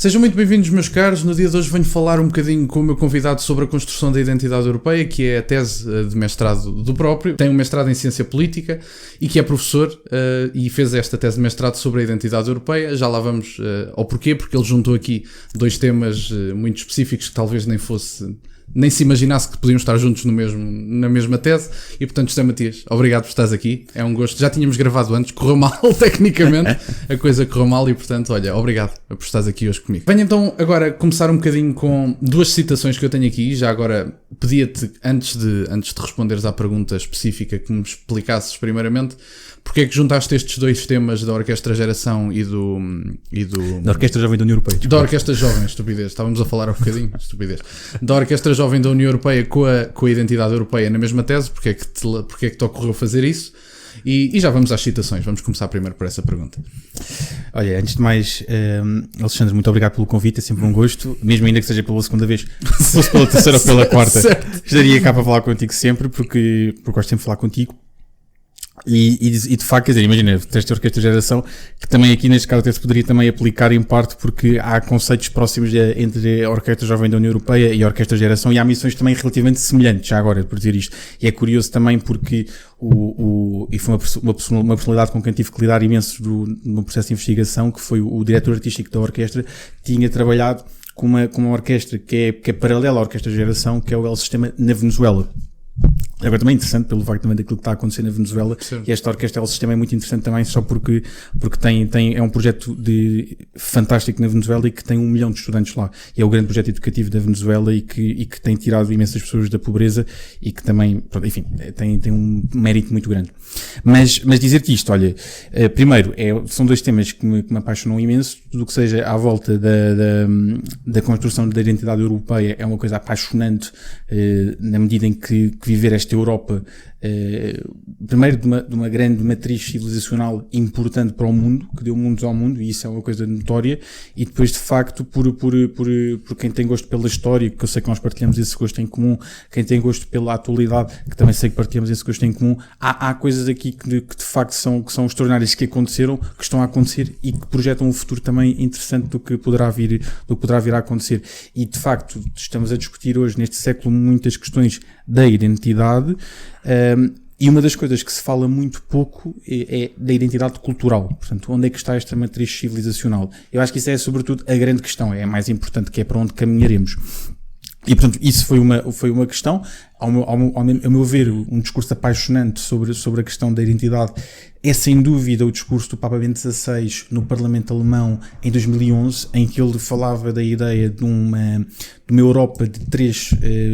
Sejam muito bem-vindos, meus caros. No dia de hoje venho falar um bocadinho com o meu convidado sobre a construção da identidade europeia, que é a tese de mestrado do próprio. Tem um mestrado em Ciência Política e que é professor e fez esta tese de mestrado sobre a identidade europeia. Já lá vamos ao porquê, porque ele juntou aqui dois temas muito específicos que talvez nem se imaginasse que podiam estar juntos na mesma tese. E portanto, José Matias, obrigado por estares aqui, é um gosto. Já tínhamos gravado antes, correu mal tecnicamente, a coisa correu mal e portanto, olha, obrigado por estares aqui hoje comigo. Venho então agora começar um bocadinho com duas citações que eu tenho aqui. Já agora pedia-te, antes de responderes à pergunta específica, que me explicasses primeiramente porque é que juntaste estes dois temas da Orquestra Geração e do... Da Orquestra Jovem da União Europeia. Da Orquestra Jovem, estupidez. Estávamos a falar há um bocadinho, estupidez. Da Orquestra Jovem da União Europeia com a identidade europeia na mesma tese. Porque é que te ocorreu fazer isso? E já vamos às citações. Vamos começar primeiro por essa pergunta. Olha, antes de mais, Alexandre, muito obrigado pelo convite, é sempre um gosto, mesmo ainda que seja pela segunda vez, se fosse pela terceira ou pela quarta, estaria cá para falar contigo sempre, porque gosto sempre de falar contigo. E de facto, quer dizer, imagina, esta Orquestra Geração, que também aqui neste caso até se poderia também aplicar em parte porque há conceitos próximos entre a Orquestra Jovem da União Europeia e a Orquestra Geração, e há missões também relativamente semelhantes, já agora, por dizer isto. E é curioso também porque e foi uma personalidade com quem tive que lidar imenso no processo de investigação, que foi o diretor artístico da orquestra, tinha trabalhado com uma orquestra que é paralela à Orquestra Geração, que é o El Sistema na Venezuela. Agora também é interessante pelo facto também daquilo que está a acontecer na Venezuela. Sim. E esta orquestra, o sistema é muito interessante também só porque é um projeto fantástico na Venezuela e que tem 1 milhão de estudantes lá. E é o grande projeto educativo da Venezuela e que tem tirado imensas pessoas da pobreza e que também, enfim, tem um mérito muito grande. Mas dizer-te isto, olha, primeiro, são dois temas que me apaixonam imenso. Tudo o que seja à volta da construção da identidade europeia é uma coisa apaixonante, na medida em que viver esta Europa, primeiro de uma grande matriz civilizacional importante para o mundo, que deu mundos ao mundo, e isso é uma coisa notória, e depois de facto por quem tem gosto pela história, que eu sei que nós partilhamos esse gosto em comum, quem tem gosto pela atualidade, que também sei que partilhamos esse gosto em comum, há coisas aqui que de facto que são extraordinárias, que aconteceram, que estão a acontecer e que projetam um futuro também interessante do que poderá vir a acontecer. E de facto estamos a discutir hoje neste século muitas questões da identidade, e uma das coisas que se fala muito pouco é da identidade cultural. Portanto, onde é que está esta matriz civilizacional? Eu acho que isso é sobretudo a grande questão, é a mais importante, que é para onde caminharemos. E portanto, isso foi uma questão, ao meu ver, um discurso apaixonante sobre a questão da identidade é sem dúvida o discurso do Papa Bento XVI no Parlamento Alemão em 2011, em que ele falava da ideia de uma Europa de 3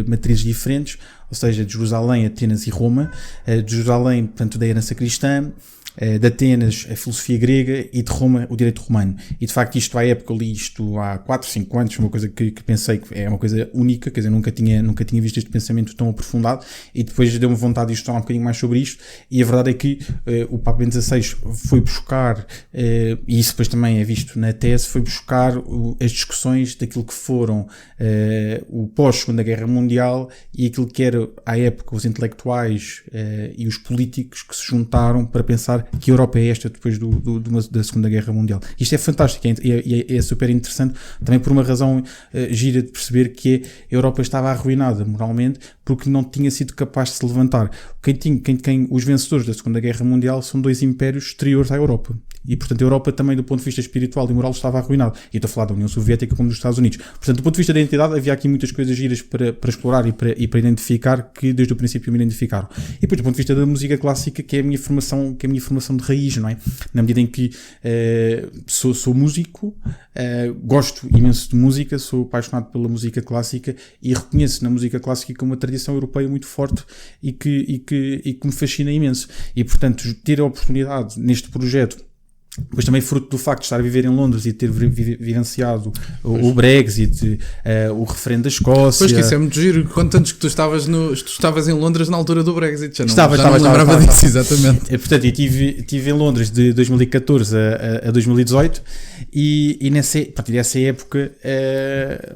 matrizes diferentes, ou seja, de Jerusalém, Atenas e Roma. De Jerusalém, portanto, da herança cristã, de Atenas a filosofia grega e de Roma o direito romano. E de facto isto à época, eu li isto há 4, 5 anos, uma coisa que pensei que é uma coisa única, quer dizer, nunca tinha visto este pensamento tão aprofundado, e depois deu-me vontade de estudar um bocadinho mais sobre isto, e a verdade é que o Papa Bento XVI foi buscar, e isso depois também é visto na tese, foi buscar as discussões daquilo que foram o pós-Segunda Guerra Mundial e aquilo que era à época os intelectuais e os políticos que se juntaram para pensar que a Europa é esta depois da Segunda Guerra Mundial. Isto é fantástico, é super interessante, também por uma razão gira de perceber que a Europa estava arruinada moralmente porque não tinha sido capaz de se levantar. Os vencedores da Segunda Guerra Mundial são 2 impérios exteriores à Europa. E, portanto, a Europa também, do ponto de vista espiritual e moral, estava arruinada. E estou a falar da União Soviética como dos Estados Unidos. Portanto, do ponto de vista da identidade, havia aqui muitas coisas giras para explorar e para identificar, que desde o princípio me identificaram. E depois, do ponto de vista da música clássica, que é a minha formação de raiz, não é? Na medida em que sou músico, gosto imenso de música, sou apaixonado pela música clássica e reconheço na música clássica como uma tradição europeia muito forte e que me fascina imenso. E, portanto, ter a oportunidade neste projeto, depois também fruto do facto de estar a viver em Londres e ter vivenciado o Brexit, o referendo da Escócia. Pois que isso é muito giro. Quanto antes que tu estavas em Londres na altura do Brexit? Já não estava lembrava disso, exatamente. Portanto, eu estive em Londres de 2014 a 2018 e nessa época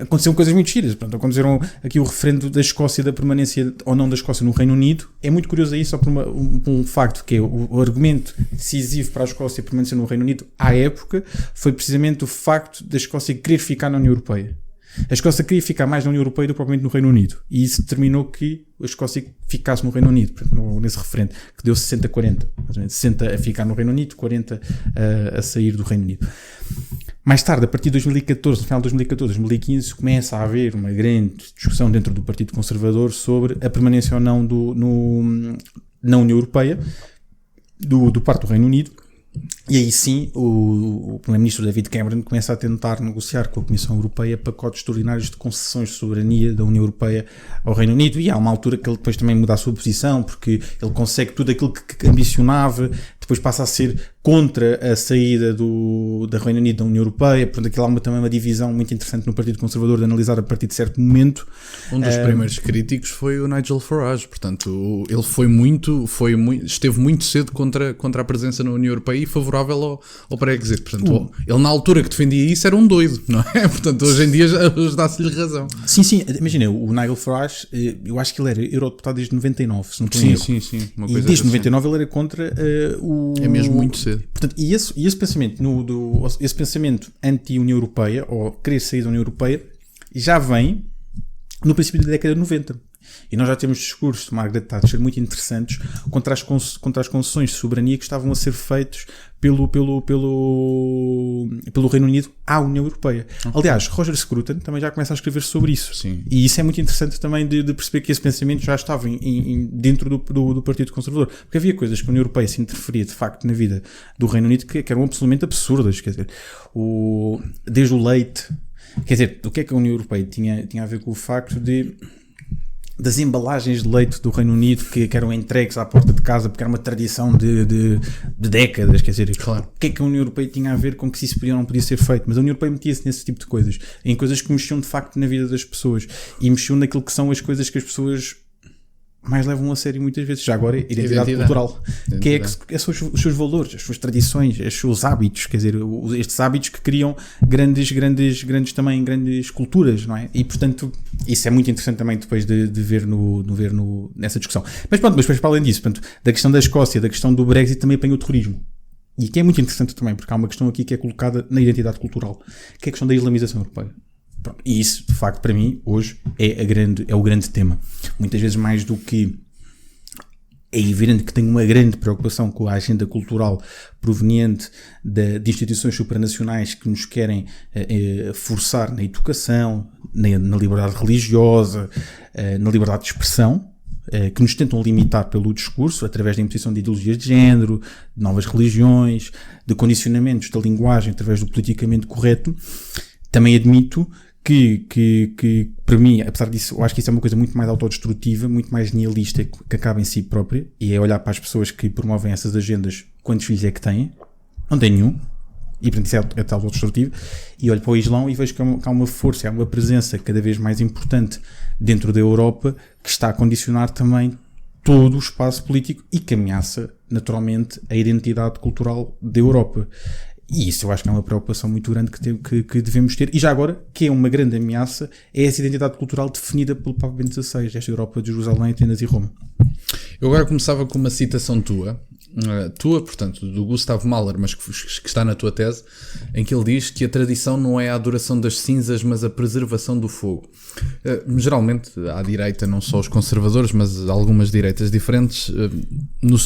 aconteceram coisas muito giras. Portanto, aconteceram aqui o referendo da Escócia, da permanência ou não da Escócia no Reino Unido. É muito curioso aí só por um facto, que é o argumento decisivo para a Escócia permanecer no Reino Unido à época foi precisamente o facto da Escócia querer ficar na União Europeia. A Escócia queria ficar mais na União Europeia do que propriamente no Reino Unido. E isso determinou que a Escócia ficasse no Reino Unido, nesse referente, que deu 60-40. 60 a ficar no Reino Unido, 40 a sair do Reino Unido. Mais tarde, a partir de 2014, no final de 2014, 2015, começa a haver uma grande discussão dentro do Partido Conservador sobre a permanência ou não na União Europeia, do parte do Reino Unido. E aí sim, o primeiro-ministro David Cameron começa a tentar negociar com a Comissão Europeia pacotes extraordinários de concessões de soberania da União Europeia ao Reino Unido, e há uma altura que ele depois também muda a sua posição, porque ele consegue tudo aquilo que ambicionava, depois passa a ser contra a saída do Reino Unido da União Europeia. Portanto, aquilo há também uma divisão muito interessante no Partido Conservador de analisar a partir de certo momento. Um dos primeiros críticos foi o Nigel Farage, portanto ele esteve muito cedo contra a presença na União Europeia e favorável ao Brexit. Portanto, ele na altura que defendia isso era um doido, não é? Portanto, hoje em dia dá-se-lhe razão. Sim, imagina, o Nigel Farage, eu acho que ele era eurodeputado desde 99, se não estou em erro. Sim. E desde 99 ele era contra É mesmo muito cedo. Portanto, e esse pensamento, esse pensamento anti-União Europeia, ou querer sair da União Europeia, já vem no princípio da década de 90. E nós já temos discursos de Margaret Thatcher muito interessantes contra as concessões de soberania que estavam a ser feitos pelo Reino Unido à União Europeia. Okay. Aliás, Roger Scruton também já começa a escrever sobre isso. Sim. E isso é muito interessante também de perceber que esse pensamento já estava dentro do Partido Conservador. Porque havia coisas que a União Europeia se interferia de facto na vida do Reino Unido que eram absolutamente absurdas. Quer dizer, desde o leite. Quer dizer, o que é que a União Europeia tinha a ver com o facto das embalagens de leite do Reino Unido que eram entregues à porta de casa porque era uma tradição de décadas, quer dizer, claro. O que é que a União Europeia tinha a ver com que isso podia ou não podia ser feito? Mas a União Europeia metia-se nesse tipo de coisas, em coisas que mexiam de facto na vida das pessoas e mexiam naquilo que são as coisas que as pessoas mais levam a sério muitas vezes. Já agora, identidade cultural. Que são os seus valores, as suas tradições, os seus hábitos, quer dizer, estes hábitos que criam grandes culturas, não é? E, portanto, isso é muito interessante também depois de ver nessa discussão. Mas pronto, mas depois para além disso, portanto, da questão da Escócia, da questão do Brexit, também apanha o terrorismo. E que é muito interessante também, porque há uma questão aqui que é colocada na identidade cultural, que é a questão da islamização europeia. Pronto, e isso, de facto, para mim, hoje é o grande tema. Muitas vezes mais do que é evidente que tenho uma grande preocupação com a agenda cultural proveniente de instituições supranacionais que nos querem forçar na educação, na liberdade religiosa, na liberdade de expressão, que nos tentam limitar pelo discurso através da imposição de ideologias de género, de novas religiões, de condicionamentos da linguagem através do politicamente correto. Também admito que para mim, apesar disso, eu acho que isso é uma coisa muito mais autodestrutiva, muito mais nihilista, que acaba em si própria, e é olhar para as pessoas que promovem essas agendas, quantos filhos é que têm? Não tem nenhum, e portanto isso é autodestrutivo, e olho para o Islão e vejo que há uma força, há uma presença cada vez mais importante dentro da Europa, que está a condicionar também todo o espaço político e que ameaça, naturalmente, a identidade cultural da Europa. E isso eu acho que é uma preocupação muito grande que devemos ter. E já agora, que é uma grande ameaça, é essa identidade cultural definida pelo Papa Bento XVI, esta Europa de Jerusalém, Atenas e Roma. Eu agora começava com uma citação tua, portanto, do Gustav Mahler, mas que está na tua tese, em que ele diz que a tradição não é a adoração das cinzas, mas a preservação do fogo. Geralmente, à direita, não só os conservadores, mas algumas direitas diferentes,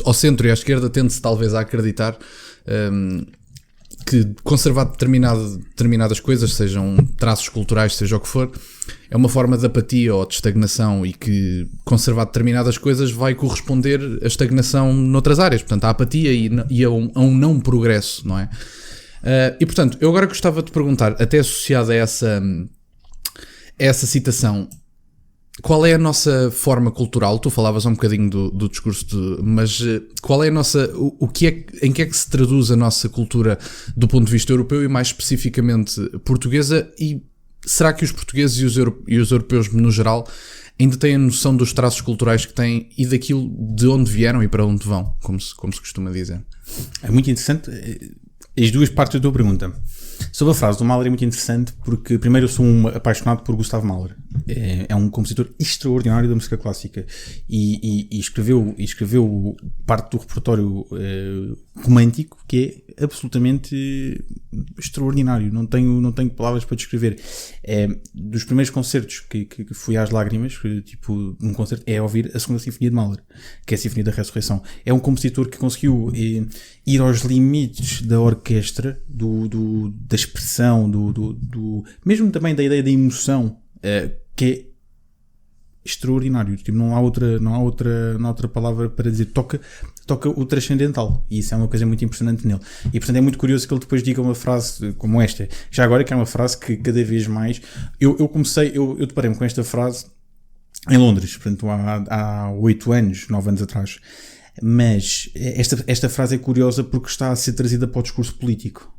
ao centro e à esquerda, tende-se talvez a acreditar que conservar determinadas coisas, sejam traços culturais, seja o que for, é uma forma de apatia ou de estagnação, e que conservar determinadas coisas vai corresponder à estagnação noutras áreas, portanto, à apatia e a um não progresso, não é? E portanto, eu agora gostava de perguntar, até associado a essa citação, qual é a nossa forma cultural? Tu falavas um bocadinho do discurso, mas qual é a nossa, em que é que se traduz a nossa cultura do ponto de vista europeu e mais especificamente portuguesa? E será que os portugueses e os europeus no geral ainda têm a noção dos traços culturais que têm e daquilo de onde vieram e para onde vão, como se costuma dizer? É muito interessante as duas partes da tua pergunta. Sobre a frase do Mahler é muito interessante porque, primeiro, eu sou um apaixonado por Gustav Mahler. é um compositor extraordinário da música clássica e escreveu parte do repertório romântico que é absolutamente extraordinário. Não tenho palavras para descrever. Dos primeiros concertos que fui às lágrimas, tipo um concerto, é ouvir a segunda sinfonia de Mahler, que é a Sinfonia da Ressurreição. É um compositor que conseguiu ir aos limites da orquestra, da expressão, mesmo também da ideia da emoção, que é extraordinário. Tipo, não há outra palavra para dizer. Toca o transcendental, e isso é uma coisa muito impressionante nele. E portanto é muito curioso que ele depois diga uma frase como esta. Já agora, que é uma frase que cada vez mais eu deparei-me com esta frase em Londres, portanto há 8 anos, 9 anos atrás. Mas esta frase é curiosa porque está a ser trazida para o discurso político.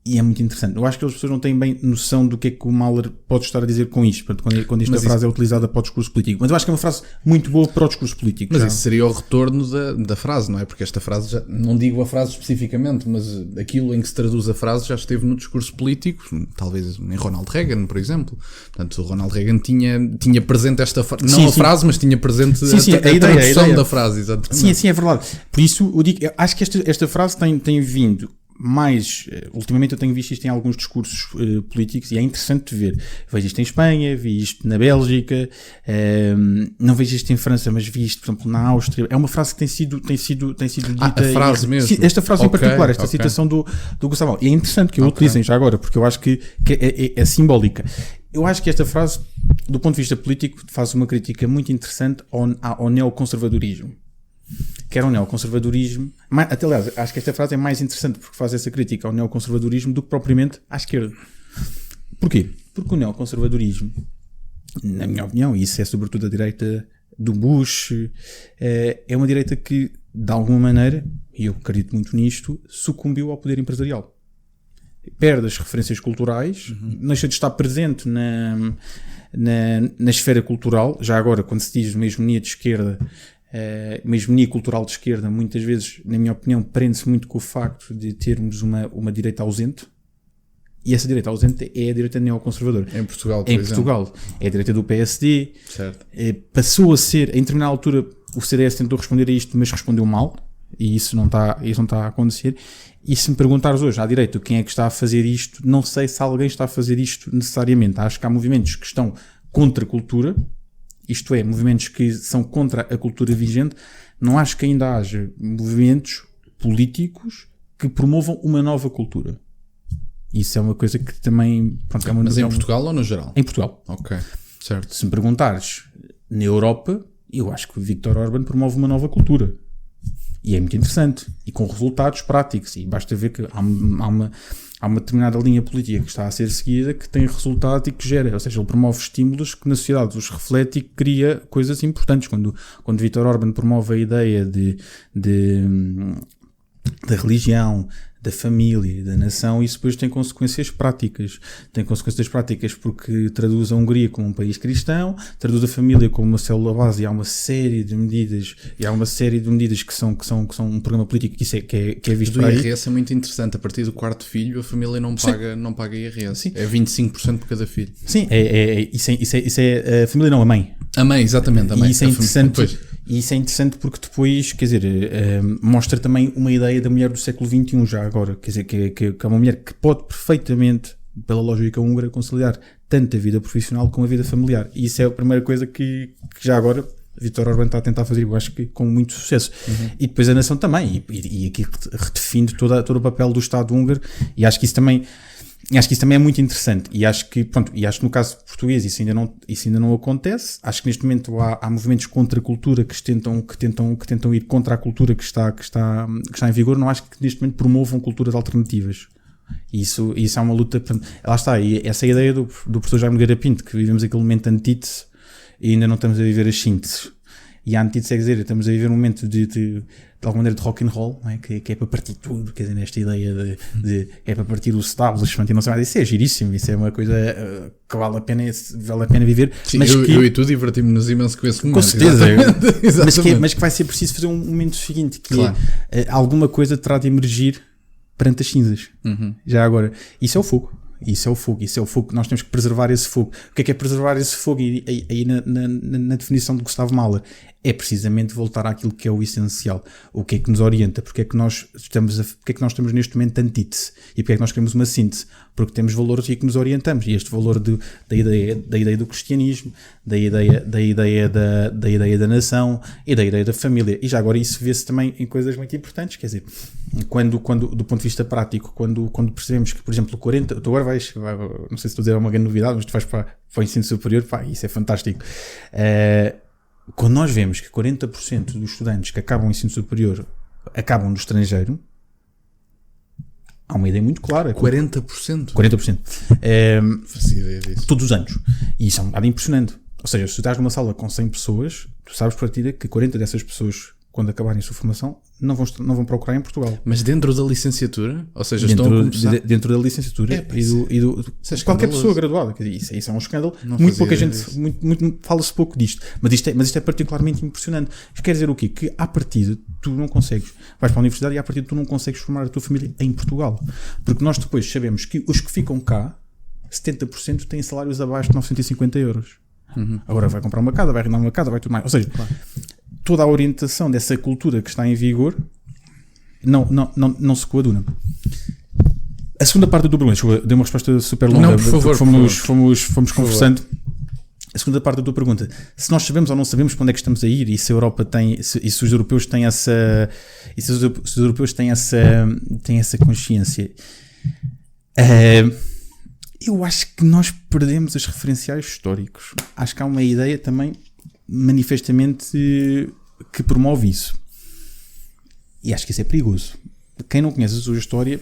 E é muito interessante. Eu acho que as pessoas não têm bem noção do que é que o Mahler pode estar a dizer com isto, quando esta frase é utilizada para o discurso político. Mas eu acho que é uma frase muito boa para o discurso político. Mas isso seria o retorno da frase, não é? Porque esta frase, já, não digo a frase especificamente, mas aquilo em que se traduz a frase já esteve no discurso político, talvez em Ronald Reagan, por exemplo. Portanto, o Ronald Reagan tinha presente esta frase, não a frase, mas tinha presente a tradução da frase. Exatamente. Sim, é verdade. Por isso, eu acho que esta frase tem vindo mais, ultimamente eu tenho visto isto em alguns discursos políticos e é interessante de ver. Vejo isto em Espanha, vi isto na Bélgica, não vejo isto em França, mas vi isto, por exemplo, na Áustria. É uma frase que tem sido dita. A frase mesmo? Esta frase em particular, esta citação do Gustavo. E é interessante que eu utilizem já agora, porque eu acho que é simbólica. Eu acho que esta frase, do ponto de vista político, faz uma crítica muito interessante ao neoconservadorismo. Que era o neoconservadorismo. Até, aliás, acho que esta frase é mais interessante porque faz essa crítica ao neoconservadorismo do que propriamente à esquerda. Porquê? Porque o neoconservadorismo, na minha opinião, e isso é sobretudo a direita do Bush, é uma direita que, de alguma maneira, e eu acredito muito nisto, sucumbiu ao poder empresarial. Perde as referências culturais, deixa de estar presente na esfera cultural. Já agora, quando se diz uma hegemonia de esquerda, uma hegemonia cultural de esquerda, muitas vezes, na minha opinião, prende-se muito com o facto de termos uma direita ausente, e essa direita ausente é a direita neoconservadora. Em Portugal, Portugal. É a direita do PSD. Certo. Passou a ser, em determinada altura, o CDS tentou responder a isto, mas respondeu mal, e isso não está a acontecer. E se me perguntares hoje à direita quem é que está a fazer isto, não sei se alguém está a fazer isto necessariamente. Acho que há movimentos que estão contra a cultura, isto é, movimentos que são contra a cultura vigente. Não acho que ainda haja movimentos políticos que promovam uma nova cultura. Isso é uma coisa que também... Pronto, mas em Portugal ou no geral? Em Portugal. Ok, certo. Se me perguntares, na Europa, eu acho que o Viktor Orbán promove uma nova cultura. E é muito interessante. E com resultados práticos. E basta ver que há uma determinada linha política que está a ser seguida que tem resultado e que gera. Ou seja, ele promove estímulos que na sociedade os reflete e cria coisas importantes. Quando Viktor Orbán promove a ideia da religião, da família, da nação, isso depois tem consequências práticas. Tem consequências práticas porque traduz a Hungria como um país cristão, traduz a família como uma célula base, e há uma série de medidas, que são um programa político que é visto por aí. O IRS é muito interessante. A partir do 4º filho, a família não paga IRS. Sim. É 25% por cada filho. Sim, isso é a família, não a mãe. A mãe, exatamente. A mãe. E isso é interessante. E isso é interessante porque depois, quer dizer, mostra também uma ideia da mulher do século XXI já agora, quer dizer, que é uma mulher que pode perfeitamente, pela lógica húngara, conciliar tanto a vida profissional com a vida familiar. E isso é a primeira coisa que já agora Viktor Orbán está a tentar fazer, eu acho que com muito sucesso. E depois a nação também, e aqui redefine todo o papel do Estado húngaro, e acho que isso também é muito interessante, e acho que no caso português isso ainda não acontece. Acho que neste momento há movimentos contra a cultura que tentam ir contra a cultura que está em vigor. Não acho que neste momento promovam culturas alternativas. Isso é uma luta. Lá está, e essa é a ideia do professor Jaime Nogueira Pinto, que vivemos aquele momento de antítese e ainda não estamos a viver as sínteses. E a antítese é dizer, estamos a viver um momento de alguma maneira de rock and roll, não é? Que é para partir tudo, quer dizer, nesta ideia de é para partir o establishment e não sei mais. Isso é giríssimo, isso é uma coisa que vale a pena viver. Sim, mas eu e tu divertimos-nos imenso com esse momento. Com certeza. Exatamente. Mas que vai ser preciso fazer um momento seguinte, que é alguma coisa terá de emergir perante as cinzas. Já agora. Isso é o fogo. Isso é o fogo. Isso é o fogo que nós temos que preservar esse fogo. O que é preservar esse fogo? E aí na definição de Gustavo Mahler é precisamente voltar àquilo que é o essencial. O que é que nos orienta? Porque é que nós estamos neste momento antítese? E porque é que nós queremos uma síntese? Porque temos valores e que nos orientamos. E este valor da ideia do cristianismo, da ideia da nação e da ideia da família. E já agora isso vê-se também em coisas muito importantes. Quer dizer, quando do ponto de vista prático, quando percebemos que, por exemplo, 40... Tu agora vais, não sei se estou a dizer uma grande novidade, mas tu vais para o ensino superior, isso é fantástico. Quando nós vemos que 40% dos estudantes que acabam o ensino superior acabam no estrangeiro, há uma ideia muito clara. 40%? 40%. Fazia ideia disso. Todos os anos. E isso é um dado impressionante. Ou seja, se tu estás numa sala com 100 pessoas, tu sabes por partida que 40 dessas pessoas, quando acabarem a sua formação, não vão procurar em Portugal. Mas dentro da licenciatura? Ou seja, dentro da licenciatura qualquer pessoa graduada. Isso é um escândalo. Muito pouca gente, fala-se pouco disto. Mas isto é particularmente impressionante. Isto quer dizer o quê? Que à partida tu não consegues. Vais para a universidade e à partida tu não consegues formar a tua família em Portugal. Porque nós depois sabemos que os que ficam cá, 70% têm salários abaixo de 950 euros. Uhum. Agora vai comprar uma casa, vai arrendar uma casa, vai tudo mais. Ou seja, toda a orientação dessa cultura que está em vigor não se coaduna. A segunda parte do pergunta, dei uma resposta super longa. Não, por favor, fomos conversando. A segunda parte da tua pergunta, se nós sabemos ou não sabemos para onde é que estamos a ir e se a Europa tem, se os europeus têm essa, e se os europeus têm essa consciência, eu acho que nós perdemos os referenciais históricos. Acho que há uma ideia também manifestamente que promove isso. E acho que isso é perigoso. Quem não conhece a sua história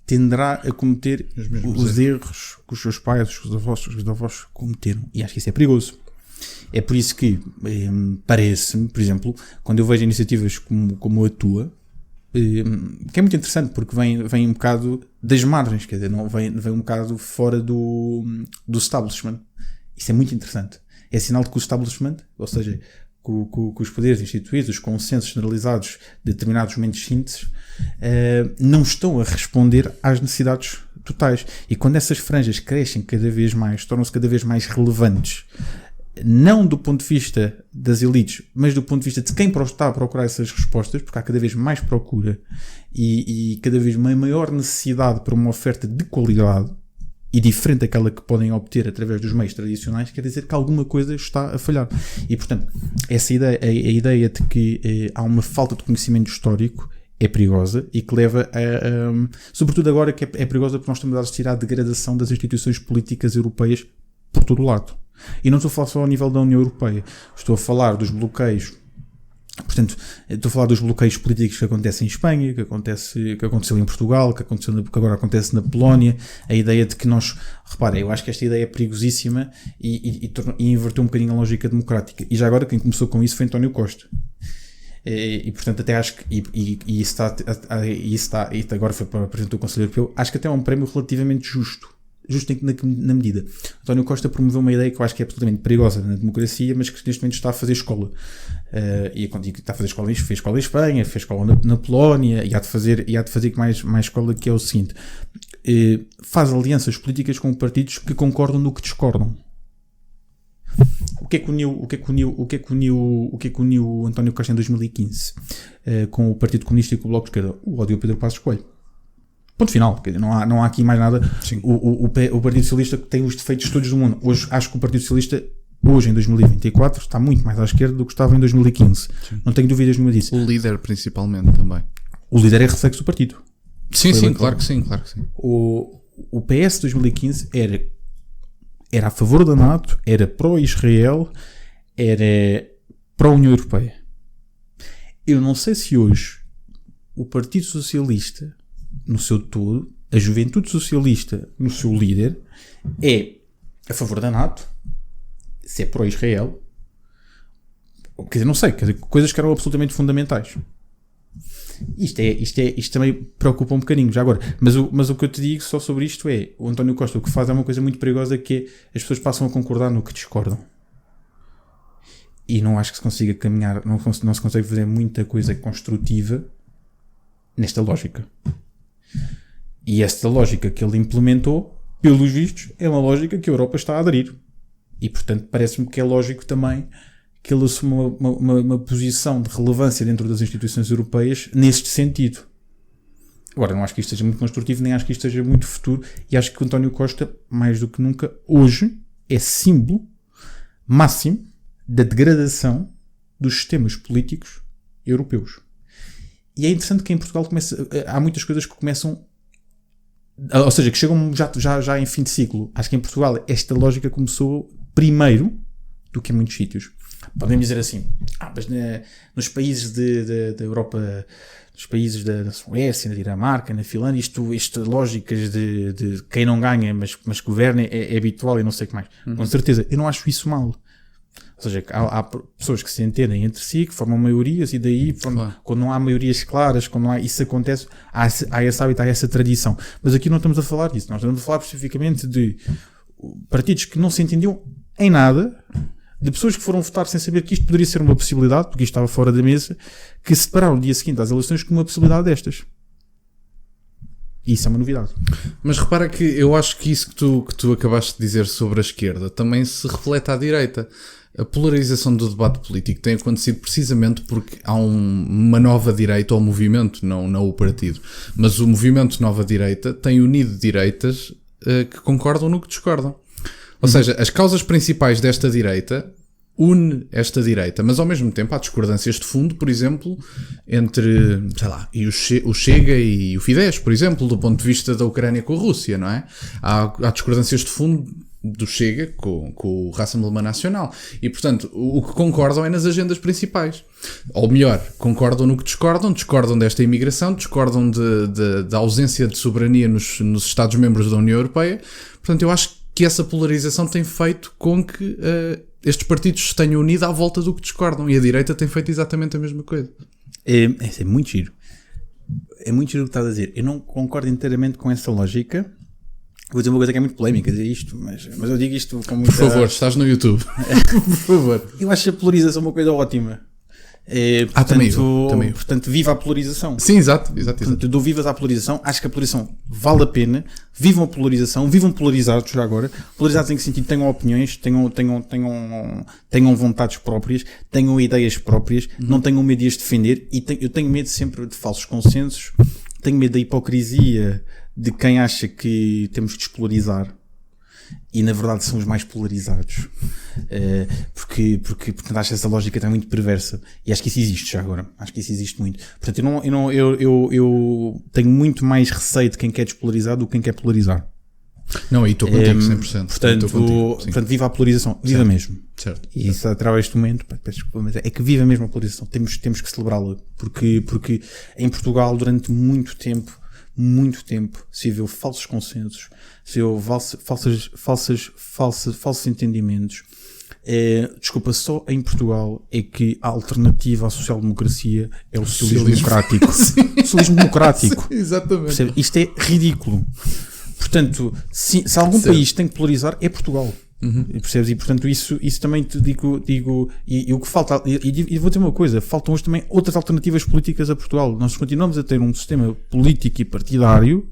tenderá a cometer os erros que os seus pais, os seus avós cometeram. E acho que isso é perigoso. É por isso que parece-me, por exemplo, quando eu vejo iniciativas como a tua, que é muito interessante porque vem um bocado das margens, quer dizer, não vem um bocado fora do establishment. Isso é muito interessante. É sinal de que o establishment, ou seja, que os poderes instituídos, os consensos generalizados de determinados momentos de síntese, não estão a responder às necessidades totais. E quando essas franjas crescem cada vez mais, tornam-se cada vez mais relevantes, não do ponto de vista das elites, mas do ponto de vista de quem está a procurar essas respostas, porque há cada vez mais procura e cada vez maior necessidade para uma oferta de qualidade e diferente daquela que podem obter através dos meios tradicionais, quer dizer que alguma coisa está a falhar. E, portanto, essa ideia, a ideia de que há uma falta de conhecimento histórico é perigosa e que leva sobretudo agora que é perigosa porque nós estamos a assistir à degradação das instituições políticas europeias por todo o lado. E não estou a falar só ao nível da União Europeia, estou a falar dos bloqueios. Portanto, estou a falar dos bloqueios políticos que acontecem em Espanha, que aconteceu em Portugal, que agora acontece na Polónia. A ideia de que nós... Repara, eu acho que esta ideia é perigosíssima e inverteu um bocadinho a lógica democrática. E já agora quem começou com isso foi António Costa. E portanto até acho que isso está agora foi para o Presidente do Conselho Europeu, acho que até é um prémio relativamente justo na medida. António Costa promoveu uma ideia que eu acho que é absolutamente perigosa na democracia, mas que neste momento está a fazer escola. E quando digo que está a fazer escola, fez escola em Espanha, fez escola na Polónia, e há de fazer mais escola, que é o seguinte: faz alianças políticas com partidos que concordam no que discordam. O que é que uniu António Costa em 2015 com o Partido Comunista e com o Bloco de Esquerda? O ódio a Pedro Passos Coelho. Ponto final. Não há aqui mais nada. O Partido Socialista tem os defeitos todos do mundo. Hoje, acho que o Partido Socialista, hoje em 2024, está muito mais à esquerda do que estava em 2015. Sim. Não tenho dúvidas nenhuma disso. O líder, principalmente, também. O líder é reflexo do partido. Sim, claro que sim. O PS 2015 era a favor da NATO, era pró-Israel, era pró-União Europeia. Eu não sei se hoje o Partido Socialista, no seu todo, a Juventude Socialista, no seu líder, é a favor da NATO, se é pró-Israel, quer dizer, não sei, coisas que eram absolutamente fundamentais. Isto também preocupa um bocadinho, já agora. Mas o que eu te digo só sobre isto é, o António Costa o que faz é uma coisa muito perigosa, que é, as pessoas passam a concordar no que discordam. E não acho que se consiga caminhar, não se consegue fazer muita coisa construtiva nesta lógica. E esta lógica que ele implementou pelos vistos, é uma lógica que a Europa está a aderir. E, portanto, parece-me que é lógico também que ele assume uma posição de relevância dentro das instituições europeias neste sentido. Agora, não acho que isto seja muito construtivo, nem acho que isto seja muito futuro, e acho que o António Costa, mais do que nunca, hoje, é símbolo máximo da degradação dos sistemas políticos europeus. E é interessante que em Portugal há muitas coisas que começam, ou seja, que chegam já em fim de ciclo. Acho que em Portugal esta lógica começou primeiro do que em muitos sítios. Podemos dizer assim, mas nos países da Europa, nos países da Suécia, na Dinamarca, na Finlândia, isto lógicas de quem não ganha, mas governa é habitual e não sei o que mais. Com certeza, eu não acho isso mal. Ou seja, há pessoas que se entendem entre si, que formam maiorias, e daí, quando não há maiorias claras, quando não há, isso acontece, há esse hábito, há essa tradição. Mas aqui não estamos a falar disso, nós estamos a falar especificamente de partidos que não se entendiam em nada, de pessoas que foram votar sem saber que isto poderia ser uma possibilidade, porque isto estava fora da mesa, que se depararam no dia seguinte às eleições com uma possibilidade destas. E isso é uma novidade. Mas repara que eu acho que isso que tu acabaste de dizer sobre a esquerda também se reflete à direita. A polarização do debate político tem acontecido precisamente porque há uma nova direita, ou movimento, não o partido, mas o movimento Nova Direita tem unido direitas que concordam no que discordam. Ou seja, as causas principais desta direita une esta direita, mas ao mesmo tempo há discordâncias de fundo, por exemplo, entre, sei lá, o Chega e o Fidesz, por exemplo, do ponto de vista da Ucrânia com a Rússia, não é? Há discordâncias de fundo do Chega com o Rassemblement Nacional. E, portanto, o que concordam é nas agendas principais. Ou melhor, concordam no que discordam desta imigração, discordam da ausência de soberania nos Estados-membros da União Europeia. Portanto, eu acho que essa polarização tem feito com que estes partidos se tenham unido à volta do que discordam, e a direita tem feito exatamente a mesma coisa. É muito giro. É muito giro o que estás a dizer. Eu não concordo inteiramente com essa lógica. Vou dizer uma coisa que é muito polémica, dizer isto, mas eu digo isto com muita... Por favor, estás no YouTube. Por favor. Eu acho a polarização uma coisa ótima. Também eu. Portanto, viva a polarização. Sim, exato. Portanto, dou vivas à polarização. Acho que a polarização vale a pena. Vivam a polarização. Vivam polarizados já agora. Polarizados em que sentido? Tenham opiniões, tenham vontades próprias, tenham ideias próprias, não tenham medo de as defender. E eu tenho medo sempre de falsos consensos. Tenho medo da hipocrisia de quem acha que temos que despolarizar. E na verdade são os mais polarizados, porque acho que essa lógica está muito perversa, e acho que isso existe já agora, acho que isso existe muito. Portanto, eu tenho muito mais receio de quem quer despolarizar do que quem quer polarizar. Não, e estou contigo 100%. Portanto, viva a polarização, viva certo. Mesmo. Certo. E isso através deste momento, peço desculpa, mas é que viva mesmo a polarização, temos que celebrá-la, porque em Portugal durante muito tempo se viu falsos consensos, se viu falsos entendimentos. Desculpa, só em Portugal é que a alternativa à social-democracia é o socialismo democrático. O socialismo democrático. Sim, exatamente. Percebe? Isto é ridículo. Portanto, se algum país tem que polarizar, é Portugal. Percebes? E portanto isso também te digo e o que falta, e vou dizer uma coisa, faltam hoje também outras alternativas políticas a Portugal. Nós continuamos a ter um sistema político e partidário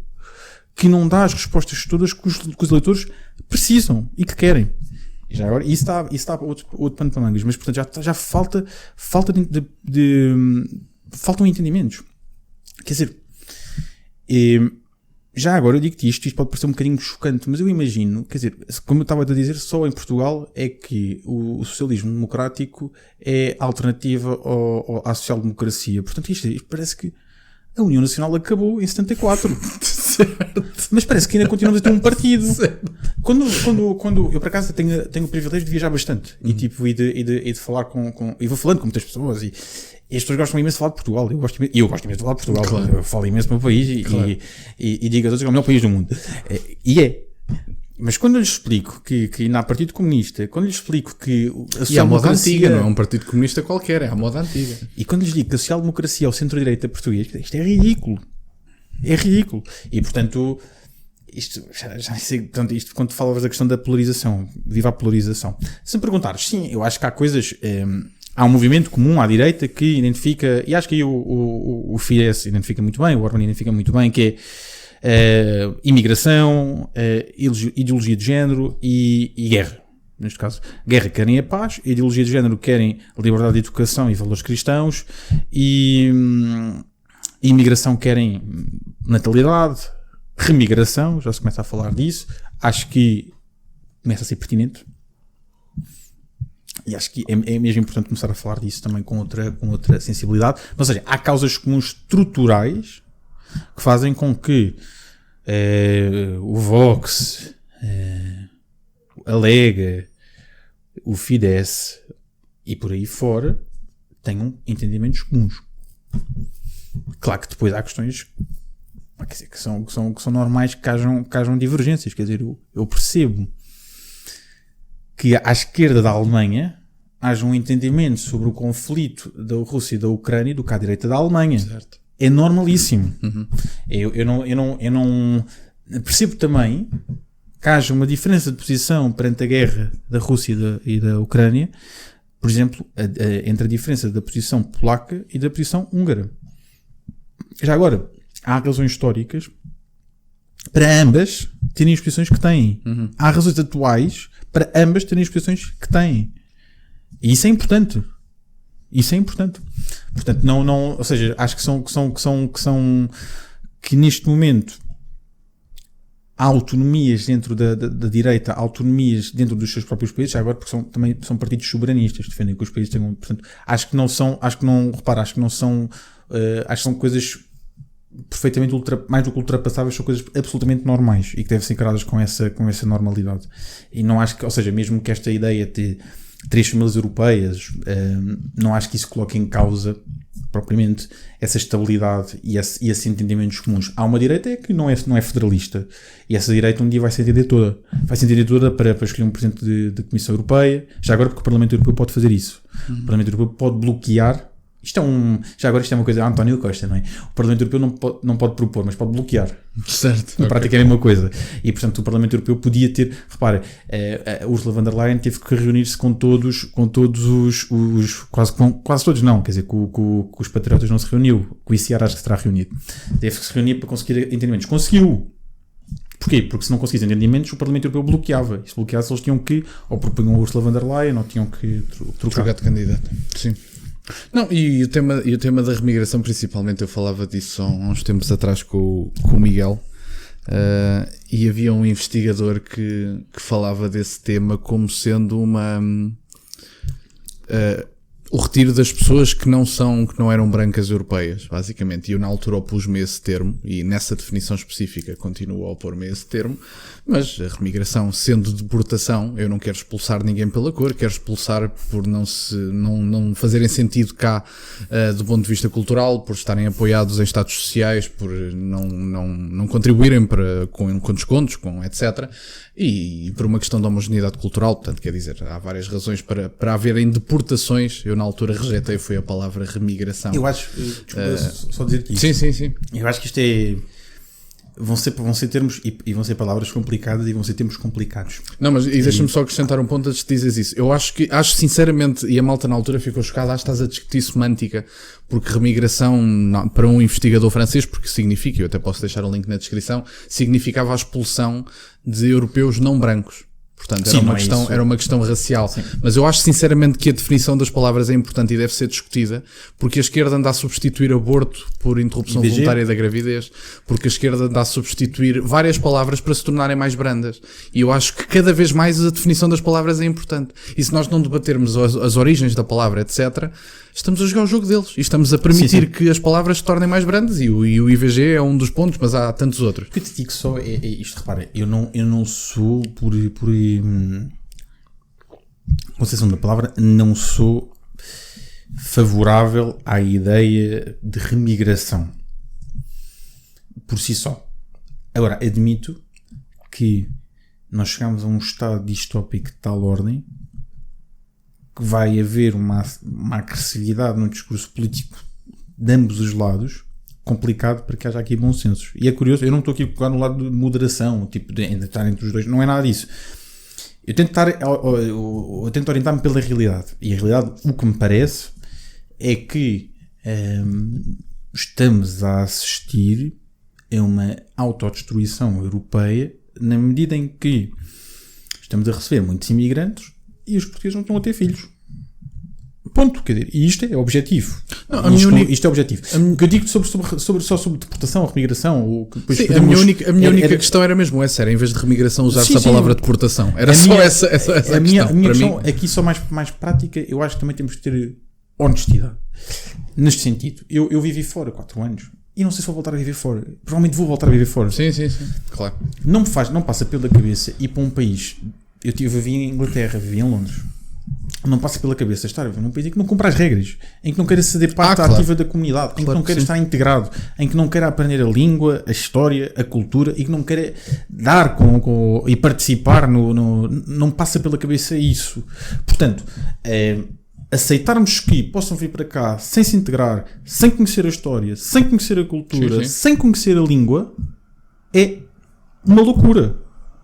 que não dá as respostas todas que os eleitores precisam e que querem. E já agora, isso está outro pano para mangas, mas portanto já faltam entendimentos. Quer dizer, já agora eu digo-te isto pode parecer um bocadinho chocante, mas eu imagino, quer dizer, como eu estava a dizer, só em Portugal é que o socialismo democrático é a alternativa à social-democracia. Portanto, isto parece que a União Nacional acabou em 74. Certo. Mas parece que ainda continuamos a ter um partido. Certo. Quando eu por acaso tenho o privilégio de viajar bastante e de falar e vou falando com muitas pessoas e as pessoas gostam imenso de falar de Portugal. Eu gosto imenso de falar de Portugal. Claro. Eu falo imenso do meu país e digo a todos que é o melhor país do mundo. Mas quando eu lhes explico que na Partido Comunista, quando lhes explico que a social-democracia... E a moda antiga, não é um Partido Comunista qualquer, é a moda antiga. E quando lhes digo que a social-democracia é o centro-direita português, isto é ridículo. É ridículo. E portanto, isto, já sei, portanto, isto quando falavas da questão da polarização, viva a polarização. Se me perguntares, sim, eu acho que há coisas... há um movimento comum à direita que identifica, e acho que aí o Fidesz identifica muito bem, o Orbán identifica muito bem, que imigração, ideologia de género e guerra. Neste caso, guerra querem a paz, ideologia de género querem a liberdade de educação e valores cristãos, e imigração querem natalidade, remigração, já se começa a falar disso, acho que começa a ser pertinente, e acho que é mesmo importante começar a falar disso também com outra sensibilidade. Ou seja, há causas comuns estruturais que fazem com que o Vox, a Lega, o Fidesz e por aí fora tenham entendimentos comuns. Claro que depois há questões, quer dizer, que são normais que hajam divergências. Quer dizer, eu percebo que à esquerda da Alemanha haja um entendimento sobre o conflito da Rússia e da Ucrânia do que à direita da Alemanha. Certo. É normalíssimo. Uhum. Eu não percebo também que haja uma diferença de posição perante a guerra da Rússia e da Ucrânia, por exemplo, entre a diferença da posição polaca e da posição húngara. Já agora, há razões históricas para ambas terem as posições que têm. Uhum. Há razões atuais para ambas terem as posições que têm. E isso é importante. Isso é importante. Portanto, não, ou seja, acho que neste momento há autonomias dentro da direita, autonomias dentro dos seus próprios países, já agora porque também são partidos soberanistas, defendem que os países tenham, portanto, acho que são coisas perfeitamente mais do que ultrapassáveis, são coisas absolutamente normais e que devem ser encaradas com essa normalidade. E não acho que, ou seja, mesmo que esta ideia de 3 famílias europeias, não acho que isso coloque em causa propriamente essa estabilidade e esses entendimentos comuns. Há uma direita que não é federalista, e essa direita um dia vai se entender toda para escolher um presidente da Comissão Europeia, já agora porque o Parlamento Europeu pode fazer isso. Uhum. O Parlamento Europeu pode bloquear. Isto é uma coisa, António Costa, não é? O Parlamento Europeu não pode propor, mas pode bloquear. Certo. Na prática é a mesma coisa. E, portanto, o Parlamento Europeu podia ter... Repara, a Ursula von der Leyen teve que reunir-se com todos os... Quase todos não, quer dizer, com os patriotas não se reuniu. Com o ICR acho que será reunido. Teve que se reunir para conseguir entendimentos. Conseguiu! Porquê? Porque se não conseguisse entendimentos, o Parlamento Europeu bloqueava. E se bloqueasse, eles tinham que... Ou propunham a Ursula von der Leyen, ou tinham que trocar de candidato. Sim. Não, e o tema da remigração, principalmente, eu falava disso há uns tempos atrás com o Miguel, e havia um investigador que falava desse tema como sendo o retiro das pessoas que não eram brancas europeias, basicamente. E eu na altura opus-me a esse termo, e nessa definição específica continuo a opor-me a esse termo, mas a remigração sendo deportação, eu não quero expulsar ninguém pela cor, quero expulsar por não fazerem sentido cá do ponto de vista cultural, por estarem apoiados em estados sociais, por não contribuírem com descontos, com etc. E por uma questão de homogeneidade cultural, portanto, quer dizer, há várias razões para haverem deportações. Eu na altura rejeitei, foi a palavra remigração. Eu acho, só dizer que isto. Sim. Eu acho que isto vão ser termos e vão ser palavras complicadas e vão ser termos complicados. Não, mas deixa-me só acrescentar um ponto antes de dizeres isso. Eu acho sinceramente, e a malta na altura ficou chocada, acho que estás a discutir semântica, porque remigração, para um investigador francês, porque significa, eu até posso deixar o link na descrição, significava a expulsão de europeus não brancos. Portanto, era uma questão racial. Sim. Mas eu acho sinceramente que a definição das palavras é importante e deve ser discutida, porque a esquerda anda a substituir aborto por interrupção voluntária da gravidez, porque a esquerda anda a substituir várias palavras para se tornarem mais brandas. E eu acho que cada vez mais a definição das palavras é importante. E se nós não debatermos as origens da palavra, etc., estamos a jogar o jogo deles e estamos a permitir que as palavras se tornem mais brandas, e o IVG é um dos pontos, mas há tantos outros. O que eu te digo só é isto, repara, eu não sou por concessão da palavra, não sou favorável à ideia de remigração por si só. Agora, admito que nós chegamos a um estado distópico de tal ordem que vai haver uma agressividade no discurso político de ambos os lados, complicado para que haja aqui bom senso. E é curioso, eu não estou aqui a colocar no lado de moderação, tipo de estar entre os dois, não é nada disso. Eu tento orientar-me pela realidade. E a realidade, o que me parece, é que estamos a assistir é uma autodestruição europeia na medida em que estamos a receber muitos imigrantes e os portugueses não estão a ter filhos. Ponto. Quer dizer, e isto é objetivo. Isto é objetivo. O que eu digo só sobre deportação ou remigração. Sim, a minha única questão era mesmo essa. Era em vez de remigração usar-se a palavra deportação. Era só essa a minha questão aqui só mais prática. Eu acho que também temos que ter honestidade. Neste sentido. Eu vivi fora 4 anos. E não sei se vou voltar a viver fora. Provavelmente vou voltar a viver fora. Sim. Claro. Não passa pela cabeça ir para um país. Eu vivi em Inglaterra, vivi em Londres. Não passa pela cabeça estar a viver num país em que não cumpra as regras, em que não queira ceder parte ativa da comunidade, em que não queira estar integrado, em que não queira aprender a língua, a história, a cultura e que não queira dar e participar não passa pela cabeça isso. Portanto, aceitarmos que possam vir para cá sem se integrar, sem conhecer a história, sem conhecer a cultura, sem conhecer a língua, é uma loucura.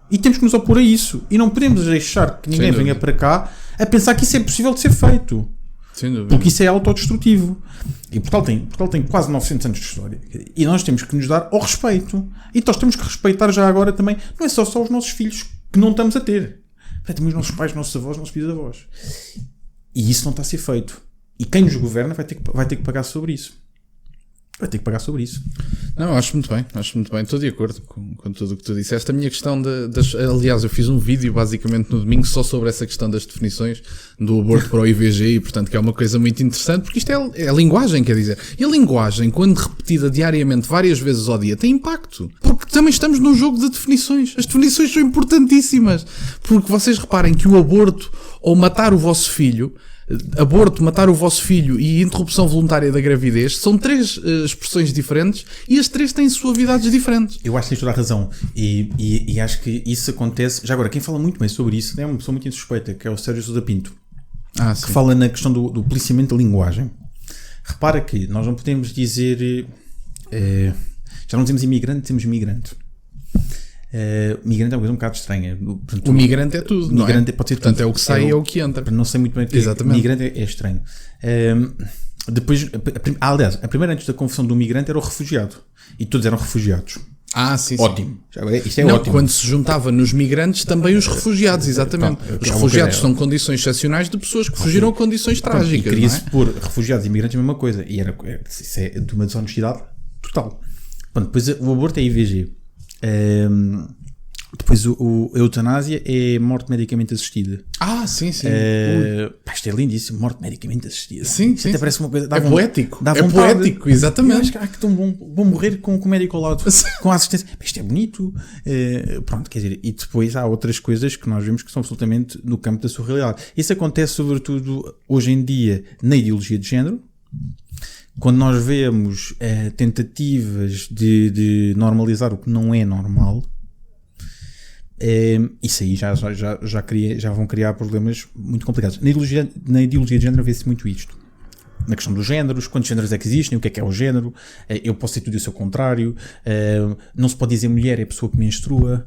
E temos que nos opor a isso. E não podemos deixar que ninguém venha para cá a pensar que isso é possível de ser feito. Sem dúvida. Porque isso é autodestrutivo. E Portugal tem quase 900 anos de história. E nós temos que nos dar ao respeito. E nós temos que respeitar já agora também, não é só os nossos filhos que não estamos a ter. Também os nossos pais, os nossos avós, os nossos bisavós. E isso não está a ser feito. E quem nos governa vai ter que pagar sobre isso. Não, acho muito bem. Estou de acordo com tudo o que tu disseste. A minha questão aliás, eu fiz um vídeo basicamente no domingo só sobre essa questão das definições do aborto para o IVG e portanto que é uma coisa muito interessante porque isto é a linguagem, quer dizer. E a linguagem, quando repetida diariamente várias vezes ao dia, tem impacto. Porque também estamos num jogo de definições. As definições são importantíssimas. Porque vocês reparem que o aborto ou matar o vosso filho, matar o vosso filho e interrupção voluntária da gravidez são 3 expressões diferentes e as 3 têm suavidades diferentes. Eu acho que tens toda a razão e acho que isso acontece. Já agora, quem fala muito bem sobre isso é uma pessoa muito insuspeita, que é o Sérgio Sousa Pinto, que fala na questão do policiamento da linguagem. Repara que nós não podemos dizer já não dizemos imigrante, dizemos migrante. Migrante é uma coisa um bocado estranha. Portanto, o migrante é tudo, migrante não é? Pode ser portanto tudo. É o que sai, é o que entra. Não sei muito bem o que Exatamente. Migrante é estranho. Depois, aliás, a primeira antes da confusão do migrante era o refugiado. E todos eram refugiados. Sim. Ótimo. Isto é ótimo. Quando se juntava nos migrantes, também os refugiados, exatamente. Os refugiados são condições excepcionais de pessoas que fugiram a condições trágicas. E queria-se pôr refugiados e imigrantes a mesma coisa. E isso é de uma desonestidade total. Depois o aborto é IVG. Depois a eutanásia é morte medicamente assistida. Sim. Isto é lindíssimo, morte medicamente assistida. Sim. Até parece uma coisa. Poético. Poético, exatamente. Eu acho que tão bom morrer com o médico ao lado, com a assistência. Isto é bonito. Pronto, quer dizer, e depois há outras coisas que nós vemos que são absolutamente no campo da surrealidade. Isso acontece sobretudo hoje em dia na ideologia de género. Quando nós vemos tentativas de normalizar o que não é normal, isso aí já vão criar problemas muito complicados. Na ideologia de género vê-se muito isto. Na questão dos géneros, quantos géneros é que existem, o que é o género, eu posso ser tudo e o seu contrário, não se pode dizer mulher é a pessoa que menstrua,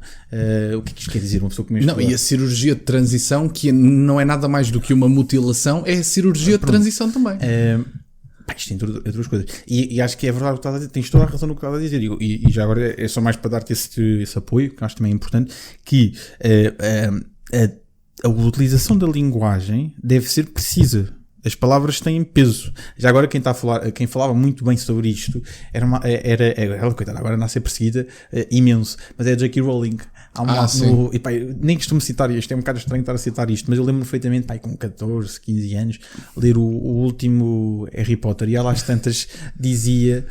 o que é que isto quer dizer uma pessoa que menstrua? Não, e a cirurgia de transição, que não é nada mais do que uma mutilação, é a cirurgia de transição também. Isto tem outras coisas. E acho que é verdade o que estás a dizer. Tens toda a razão no que estás a dizer. E já agora é só mais para dar-te esse apoio, que acho também importante, que a utilização da linguagem deve ser precisa. As palavras têm peso. Já agora quem falava muito bem sobre isto ela, coitada, agora anda a ser perseguida imenso, mas é a J.K. Rowling. Nem costumo citar isto, é um bocado estranho estar a citar isto, mas eu lembro-me perfeitamente, com 14, 15 anos, ler o último Harry Potter, e ela às tantas dizia,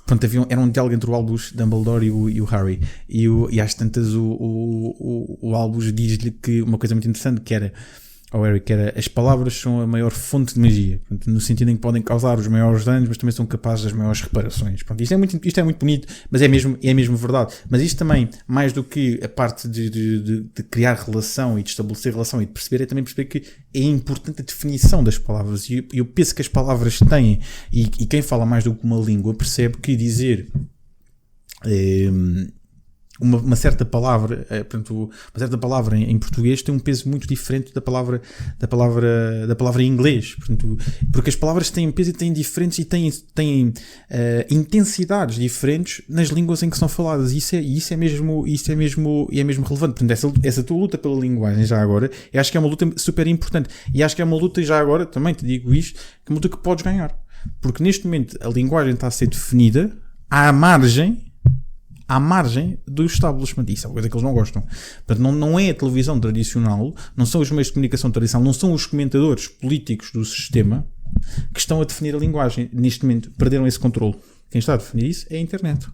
pronto, era um diálogo entre o Albus Dumbledore e o Harry, e às tantas o Albus diz-lhe que uma coisa muito interessante, que era ao Harry, que era: as palavras são a maior fonte de magia, portanto, no sentido em que podem causar os maiores danos, mas também são capazes das maiores reparações. Pronto, isto é muito bonito, mas é mesmo verdade. Mas isto também, mais do que a parte de criar relação e de estabelecer relação e de perceber, é também perceber que é importante a definição das palavras, e eu penso que as palavras têm, e quem fala mais do que uma língua percebe que dizer uma certa palavra, portanto, uma certa palavra em português tem um peso muito diferente da palavra em inglês, portanto, porque as palavras têm peso e têm diferentes e têm intensidades diferentes nas línguas em que são faladas, e isso é mesmo relevante. Portanto, essa tua luta pela linguagem já agora, eu acho que é uma luta super importante, e acho que é uma luta já agora, também te digo isto, que é uma luta que podes ganhar, porque neste momento a linguagem está a ser definida à margem do establishment. Isso é uma coisa que eles não gostam. Portanto, não é a televisão tradicional, não são os meios de comunicação tradicional, não são os comentadores políticos do sistema que estão a definir a linguagem. Neste momento perderam esse controle. Quem está a definir isso é a internet.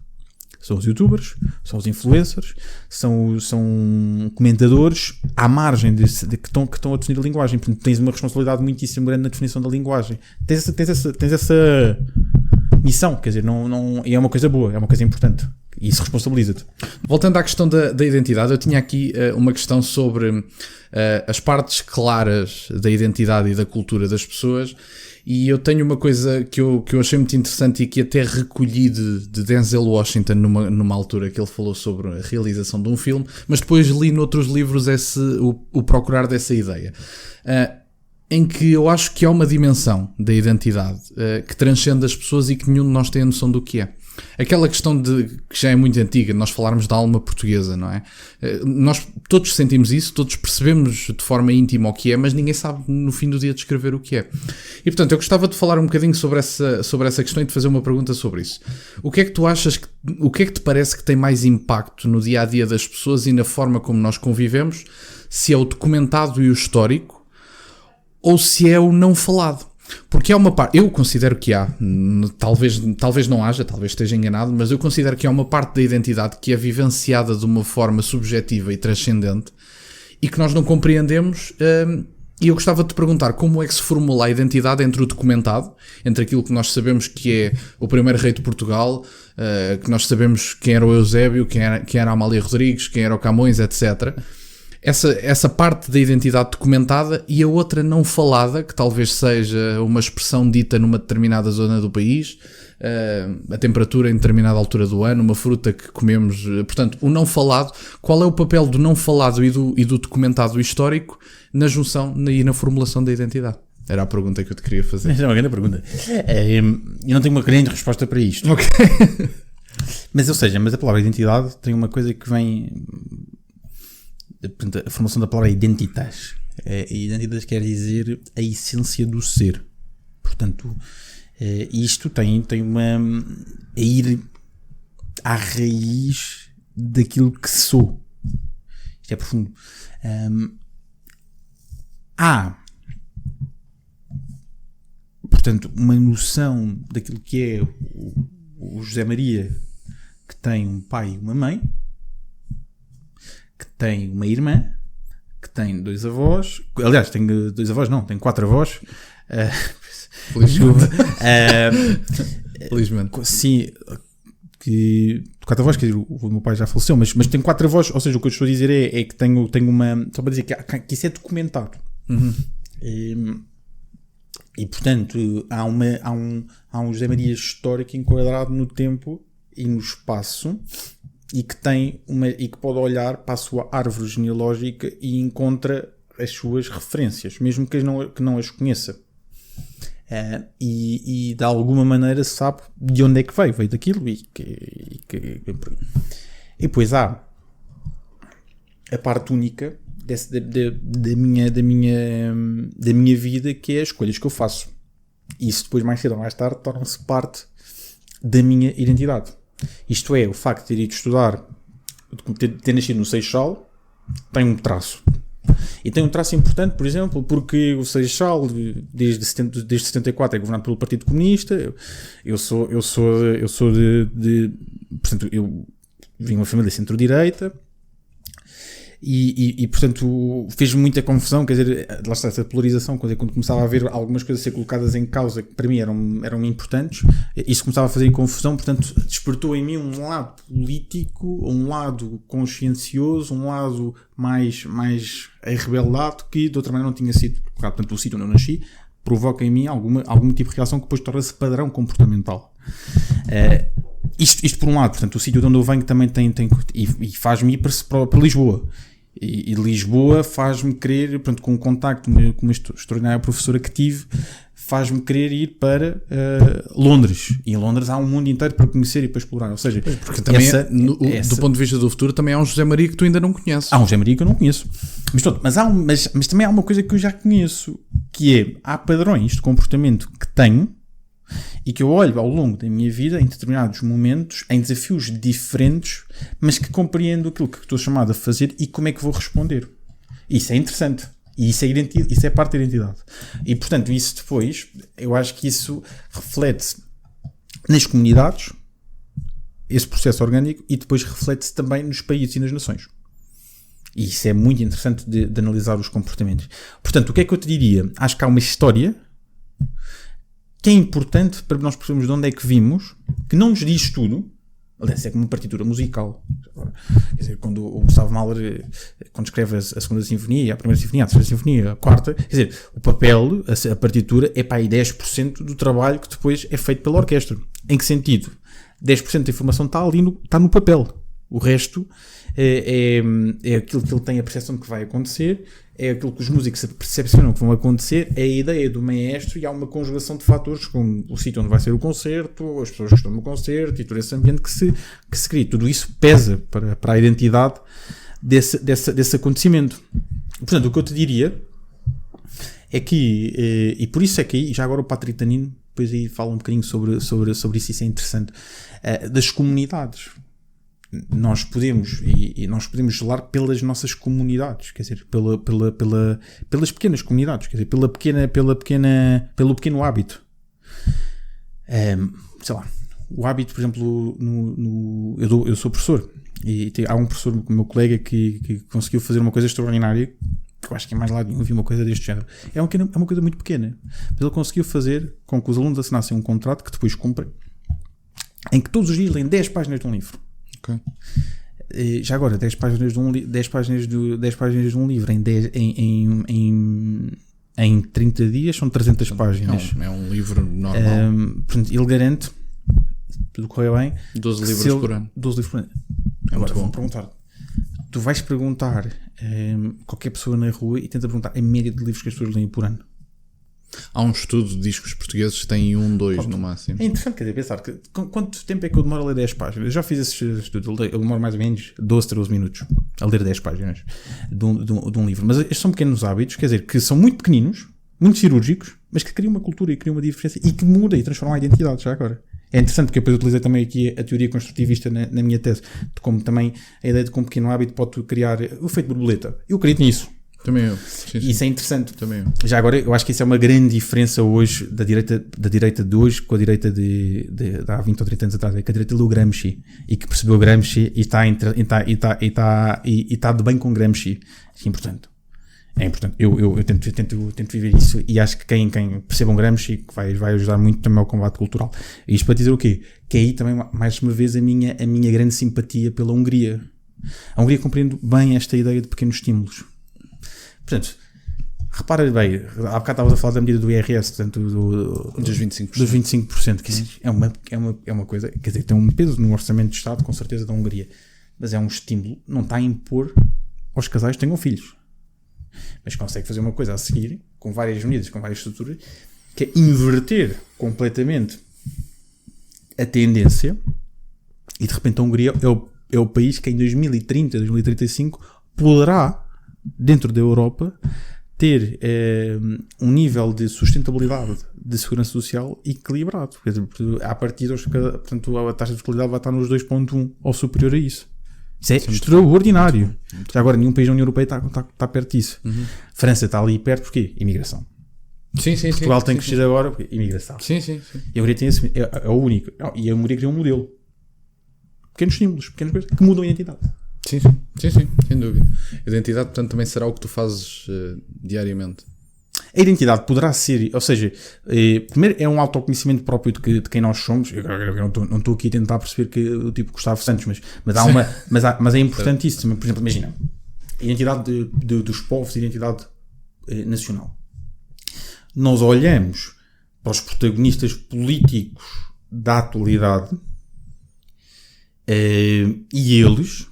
São os youtubers, são os influencers, são comentadores à margem que estão a definir a linguagem. Portanto, tens uma responsabilidade muitíssimo grande na definição da linguagem. Tens essa missão, quer dizer, e é uma coisa boa, é uma coisa importante. E isso responsabiliza-te. Voltando à questão da identidade, eu tinha aqui uma questão sobre as partes claras da identidade e da cultura das pessoas, e eu tenho uma coisa que eu achei muito interessante e que até recolhi de Denzel Washington numa altura que ele falou sobre a realização de um filme, mas depois li noutros livros o procurar dessa ideia. Em que eu acho que há uma dimensão da identidade que transcende as pessoas e que nenhum de nós tem a noção do que é. Aquela questão que já é muito antiga, nós falarmos da alma portuguesa, não é? Nós todos sentimos isso, todos percebemos de forma íntima o que é, mas ninguém sabe no fim do dia descrever o que é. E portanto, eu gostava de falar um bocadinho sobre essa questão e de fazer uma pergunta sobre isso. O que é que tu achas, o que é que te parece que tem mais impacto no dia-a-dia das pessoas e na forma como nós convivemos, se é o documentado e o histórico, ou se é o não falado? Porque há uma parte, eu considero que há, talvez não haja, talvez esteja enganado, mas eu considero que há uma parte da identidade que é vivenciada de uma forma subjetiva e transcendente e que nós não compreendemos, e eu gostava de te perguntar como é que se formula a identidade entre o documentado, entre aquilo que nós sabemos que é o primeiro rei de Portugal, que nós sabemos quem era o Eusébio, quem era a Amália Rodrigues, quem era o Camões, etc., essa parte da identidade documentada, e a outra não falada, que talvez seja uma expressão dita numa determinada zona do país, a temperatura em determinada altura do ano, uma fruta que comemos. Portanto, o não falado, qual é o papel do não falado e do documentado histórico na junção e na formulação da identidade? Era a pergunta que eu te queria fazer. Essa é uma grande pergunta. Eu não tenho uma grande resposta para isto. Ok. Mas a palavra identidade tem uma coisa que vem... A formação da palavra identitas. Identitas quer dizer a essência do ser. Portanto, isto tem uma... a ir à raiz daquilo que sou. Isto é profundo. Há, portanto, uma noção daquilo que é o José Maria, que tem um pai e uma mãe, que tem uma irmã, que tem 2 avós, aliás, tem 2 avós, não, tem 4 avós. Felizmente. Sim, que 4 avós, quer dizer, o meu pai já faleceu, mas tem 4 avós, ou seja, o que eu estou a dizer é que tenho uma, só para dizer que isso é documentado. Uhum. E portanto, há um José Maria histórico enquadrado no tempo e no espaço, e que pode olhar para a sua árvore genealógica e encontra as suas referências, mesmo que não as conheça. E de alguma maneira sabe de onde é que veio daquilo, e depois há a parte única da minha vida, que é as escolhas que eu faço. Isso depois, mais cedo ou mais tarde, torna-se parte da minha identidade. Isto é, o facto de ter ido estudar, ter nascido no Seixal, tem um traço. E tem um traço importante, por exemplo, porque o Seixal, desde 74, é governado pelo Partido Comunista. Portanto, eu vim de uma família centro-direita. E portanto, fez-me muita confusão, quer dizer, lá está essa polarização, quando começava a haver algumas coisas a ser colocadas em causa que para mim eram importantes, isso começava a fazer confusão, portanto, despertou em mim um lado político, um lado consciencioso, um lado mais arrebelado, que de outra maneira não tinha sido colocado. Portanto, o sítio onde eu nasci provoca em mim algum tipo de reação que depois torna-se padrão comportamental. Isto por um lado, portanto, o sítio de onde eu venho também tem e faz-me ir para Lisboa. E Lisboa faz-me querer, portanto, com o contacto com uma extraordinária professora que tive, faz-me querer ir para Londres. E em Londres há um mundo inteiro para conhecer e para explorar. Ou seja, porque também do ponto de vista do futuro, também há um José Maria que tu ainda não conheces. Há um José Maria que eu não conheço. Mas também há uma coisa que eu já conheço, que é, há padrões de comportamento que tenho e que eu olho ao longo da minha vida, em determinados momentos, em desafios diferentes, mas que compreendo aquilo que estou chamado a fazer e como é que vou responder. Isso é interessante. E isso é parte da identidade. E, portanto, isso depois, eu acho que isso reflete-se nas comunidades, esse processo orgânico, e depois reflete-se também nos países e nas nações. E isso é muito interessante de analisar os comportamentos. Portanto, o que é que eu te diria? Acho que há uma história que é importante para nós percebermos de onde é que vimos, que não nos diz tudo. Aliás, é como uma partitura musical. Quer dizer, quando o Gustavo Mahler, quando escreve a segunda sinfonia, a primeira sinfonia, a terceira sinfonia, a quarta, quer dizer, o papel, a partitura, é para aí 10% do trabalho que depois é feito pela orquestra. Em que sentido? 10% da informação está ali está no papel. O resto é aquilo que ele tem a percepção de que vai acontecer, é aquilo que os músicos percepcionam que vão acontecer, é a ideia do maestro, e há uma conjugação de fatores, como o sítio onde vai ser o concerto, as pessoas que estão no concerto e todo esse ambiente que se cria. Tudo isso pesa para a identidade desse acontecimento. Portanto, o que eu te diria é que, e por isso é que aí, já agora o Patrick Tanino depois aí fala um bocadinho sobre isso é interessante, das comunidades. Nós podemos zelar pelas nossas comunidades, quer dizer, pelas pequenas comunidades, quer dizer, pelo pequeno hábito. Sei lá, o hábito, por exemplo, eu sou professor e há um professor, o meu colega, que conseguiu fazer uma coisa extraordinária, que eu acho que é mais lá de vi uma coisa deste género. É uma coisa muito pequena, mas ele conseguiu fazer com que os alunos assinassem um contrato que depois cumprem, em que todos os dias leem 10 páginas de um livro. Okay. Já agora, 10 páginas de um livro em 30 dias são 300 páginas. É um livro normal. Portanto, ele garante, tudo correu bem, 12 livros por ano. 12 livros por ano. É agora, muito bom. Perguntar. Tu vais perguntar qualquer pessoa na rua e tenta perguntar a média de livros que as pessoas leem por ano. Há um estudo de discos portugueses que têm 2 no máximo. É interessante, quer dizer, pensar que quanto tempo é que eu demoro a ler 10 páginas? Eu já fiz esse estudo, eu demoro mais ou menos 12, 13 minutos a ler 10 páginas de um livro. Mas estes são pequenos hábitos, quer dizer, que são muito pequeninos, muito cirúrgicos, mas que criam uma cultura e criam uma diferença e que muda e transformam a identidade já agora. É interessante porque eu depois utilizei também aqui a teoria construtivista na minha tese, de como também a ideia de que um pequeno hábito pode criar o efeito borboleta. Eu acredito nisso. Também eu. Sim. Isso é interessante. Também eu. Já agora, eu acho que isso é uma grande diferença hoje da direita de hoje com a direita de há 20 ou 30 anos atrás. É que a direita leu Gramsci e que percebeu Gramsci e está de bem com Gramsci. É importante. É importante. Eu tento viver isso e acho que quem perceba um Gramsci vai ajudar muito também ao combate cultural. E isto para dizer o quê? Que é aí também, mais uma vez, a minha grande simpatia pela Hungria. A Hungria compreende bem esta ideia de pequenos estímulos. Portanto, repara bem, há bocado estavas a falar da medida do IRS, portanto, dos 25%. Dos 25%, que é uma coisa, quer dizer, tem um peso no orçamento de Estado, com certeza, da Hungria, mas é um estímulo, não está a impor aos casais que tenham filhos, mas consegue fazer uma coisa a seguir, com várias medidas, com várias estruturas, que é inverter completamente a tendência, e de repente a Hungria é o país que em 2030, 2035 poderá, dentro da Europa, ter um nível de sustentabilidade de segurança social equilibrado. Quer dizer, a partir portanto, a taxa de fertilidade vai estar nos 2.1 ou superior a isso. Isso é extraordinário. Já agora, nenhum país da União Europeia está perto disso. Uhum. França está ali perto, porquê? Imigração. Sim. Portugal tem crescido agora, porque imigração. Sim. E a Hungria tem é o único. E a Hungria criou um modelo. Pequenos símbolos, pequenas coisas que mudam a identidade. Sim, sem dúvida. A identidade, portanto, também será o que tu fazes diariamente. A identidade poderá ser, ou seja, primeiro é um autoconhecimento próprio de quem nós somos. Eu não estou aqui a tentar perceber que o tipo Gustavo Santos, mas é importante isso. Por exemplo, imagina, a identidade dos povos, a identidade nacional. Nós olhamos para os protagonistas políticos da atualidade E eles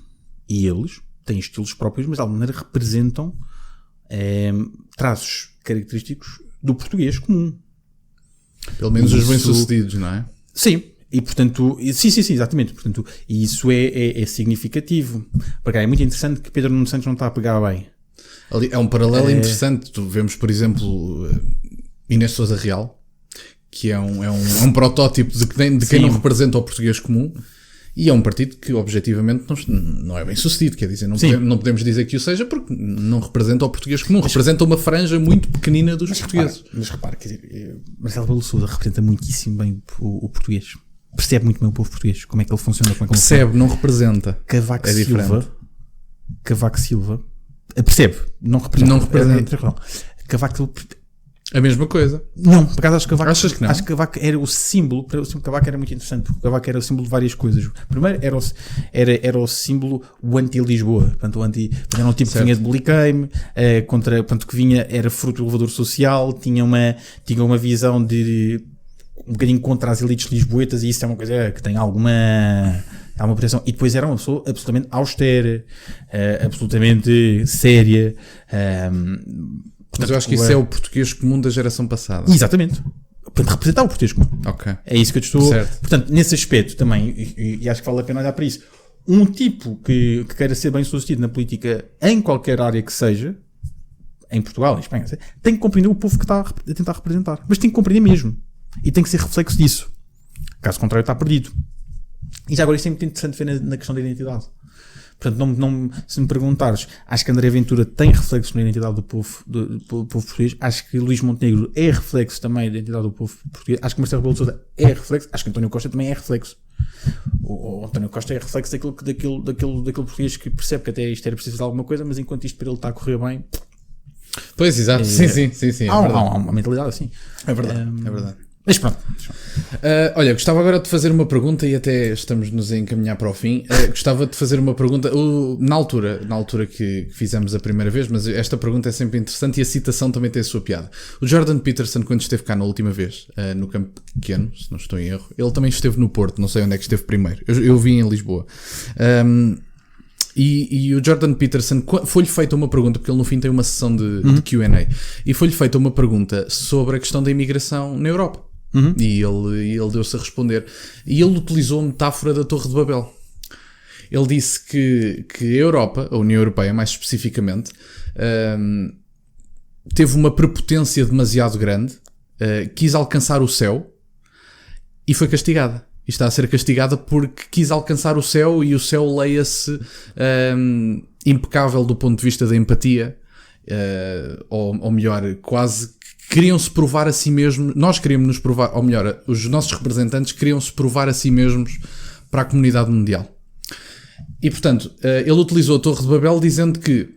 têm estilos próprios, mas de alguma maneira representam traços característicos do português comum. Pelo menos os bem-sucedidos, não é? Sim. E portanto, sim, exatamente. Portanto, isso é significativo. Porque é muito interessante que Pedro Nuno Santos não está a pegar bem. Ali, é um paralelo interessante. Tu vemos, por exemplo, Inês Sousa Real, que é um protótipo de quem não representa o português comum. E é um partido que, objetivamente, não é bem sucedido. Quer dizer, não podemos dizer que o seja porque não representa o português comum. Representa uma franja muito pequenina dos portugueses. Mas repara, quer dizer, Marcelo Rebelo de Sousa representa muitíssimo bem o português. Percebe muito bem o povo português. Como é que ele funciona. Percebe, não representa. Cavaco Silva. Percebe, não representa. Cavaco... A mesma coisa. Não, por acaso acho que Cavaco... Achas que não? Acho que Cavaco era o símbolo... Cavaco era muito interessante, porque Cavaco era o símbolo de várias coisas. Primeiro era o símbolo, o anti-Lisboa. Portanto, era um tipo que vinha de Bulicame, portanto, que vinha, era fruto do elevador social, tinha uma visão de... um bocadinho contra as elites lisboetas, e isso é uma coisa que tem alguma proteção. E depois era uma pessoa absolutamente austera, absolutamente séria. Mas eu acho que isso é o português comum da geração passada. Exatamente. Portanto, representar o português comum. Ok. É isso que eu te estou... Certo. Portanto, nesse aspecto também, e acho que vale a pena olhar para isso, um tipo que queira ser bem sucedido na política, em qualquer área que seja, em Portugal, em Espanha, tem que compreender o povo que está a tentar representar. Mas tem que compreender mesmo. E tem que ser reflexo disso. Caso contrário, está perdido. E já agora isto é muito interessante ver na questão da identidade. Portanto, se me perguntares, acho que André Ventura tem reflexo na identidade do povo português. Acho que Luís Montenegro é reflexo também da identidade do povo português. Acho que Marcelo Rebelo de Sousa é reflexo. Acho que António Costa também é reflexo. O António Costa é reflexo daquele português que percebe que até isto era preciso fazer alguma coisa, mas enquanto isto para ele está a correr bem... Pois, exato. Sim. Há uma mentalidade assim. É verdade. Mas pronto. Olha, gostava agora de fazer uma pergunta e até estamos-nos a encaminhar para o fim. Gostava de fazer uma pergunta na altura que fizemos a primeira vez, mas esta pergunta é sempre interessante e a citação também tem a sua piada. O Jordan Peterson, quando esteve cá na última vez, no Campo Pequeno, se não estou em erro, ele também esteve no Porto, não sei onde é que esteve primeiro. Eu vim em Lisboa. E o Jordan Peterson, foi-lhe feita uma pergunta, porque ele no fim tem uma sessão de Q&A, e foi-lhe feita uma pergunta sobre a questão da imigração na Europa. E ele deu-se a responder. E ele utilizou a metáfora da Torre de Babel. Ele disse que a Europa, a União Europeia mais especificamente, teve uma prepotência demasiado grande, quis alcançar o céu e foi castigada. E está a ser castigada porque quis alcançar o céu, e o céu leia-se impecável do ponto de vista da empatia, ou melhor, quase queriam-se provar a si mesmos. Nós queríamos nos provar, ou melhor, os nossos representantes queriam-se provar a si mesmos para a comunidade mundial. E portanto, ele utilizou a Torre de Babel dizendo que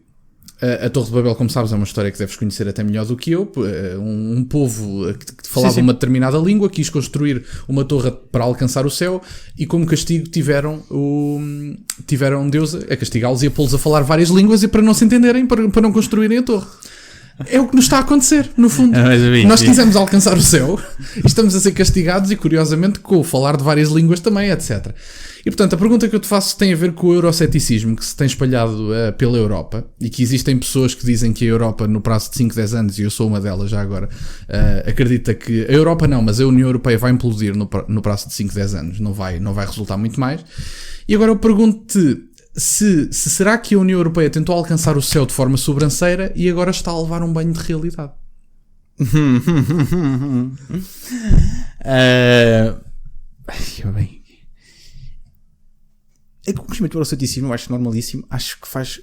a Torre de Babel, como sabes, é uma história que deves conhecer até melhor do que eu. Um povo que falava uma determinada língua quis construir uma torre para alcançar o céu, e como castigo tiveram Deus a castigá-los e a pô-los a falar várias línguas, e para não se entenderem, para não construírem a torre. É o que nos está a acontecer, no fundo. Nós quisemos alcançar o céu e estamos a ser castigados, e curiosamente com o falar de várias línguas também, etc. E portanto, a pergunta que eu te faço tem a ver com o euroceticismo que se tem espalhado pela Europa, e que existem pessoas que dizem que a Europa, no prazo de 5, 10 anos, e eu sou uma delas já agora, acredita que a Europa não, mas a União Europeia vai implodir no prazo de 5, 10 anos, não vai resultar muito mais. E agora eu pergunto-te, se será que a União Europeia tentou alcançar o céu de forma sobranceira e agora está a levar um banho de realidade? É que o conhecimento do euroceticismo eu acho normalíssimo, acho que faz,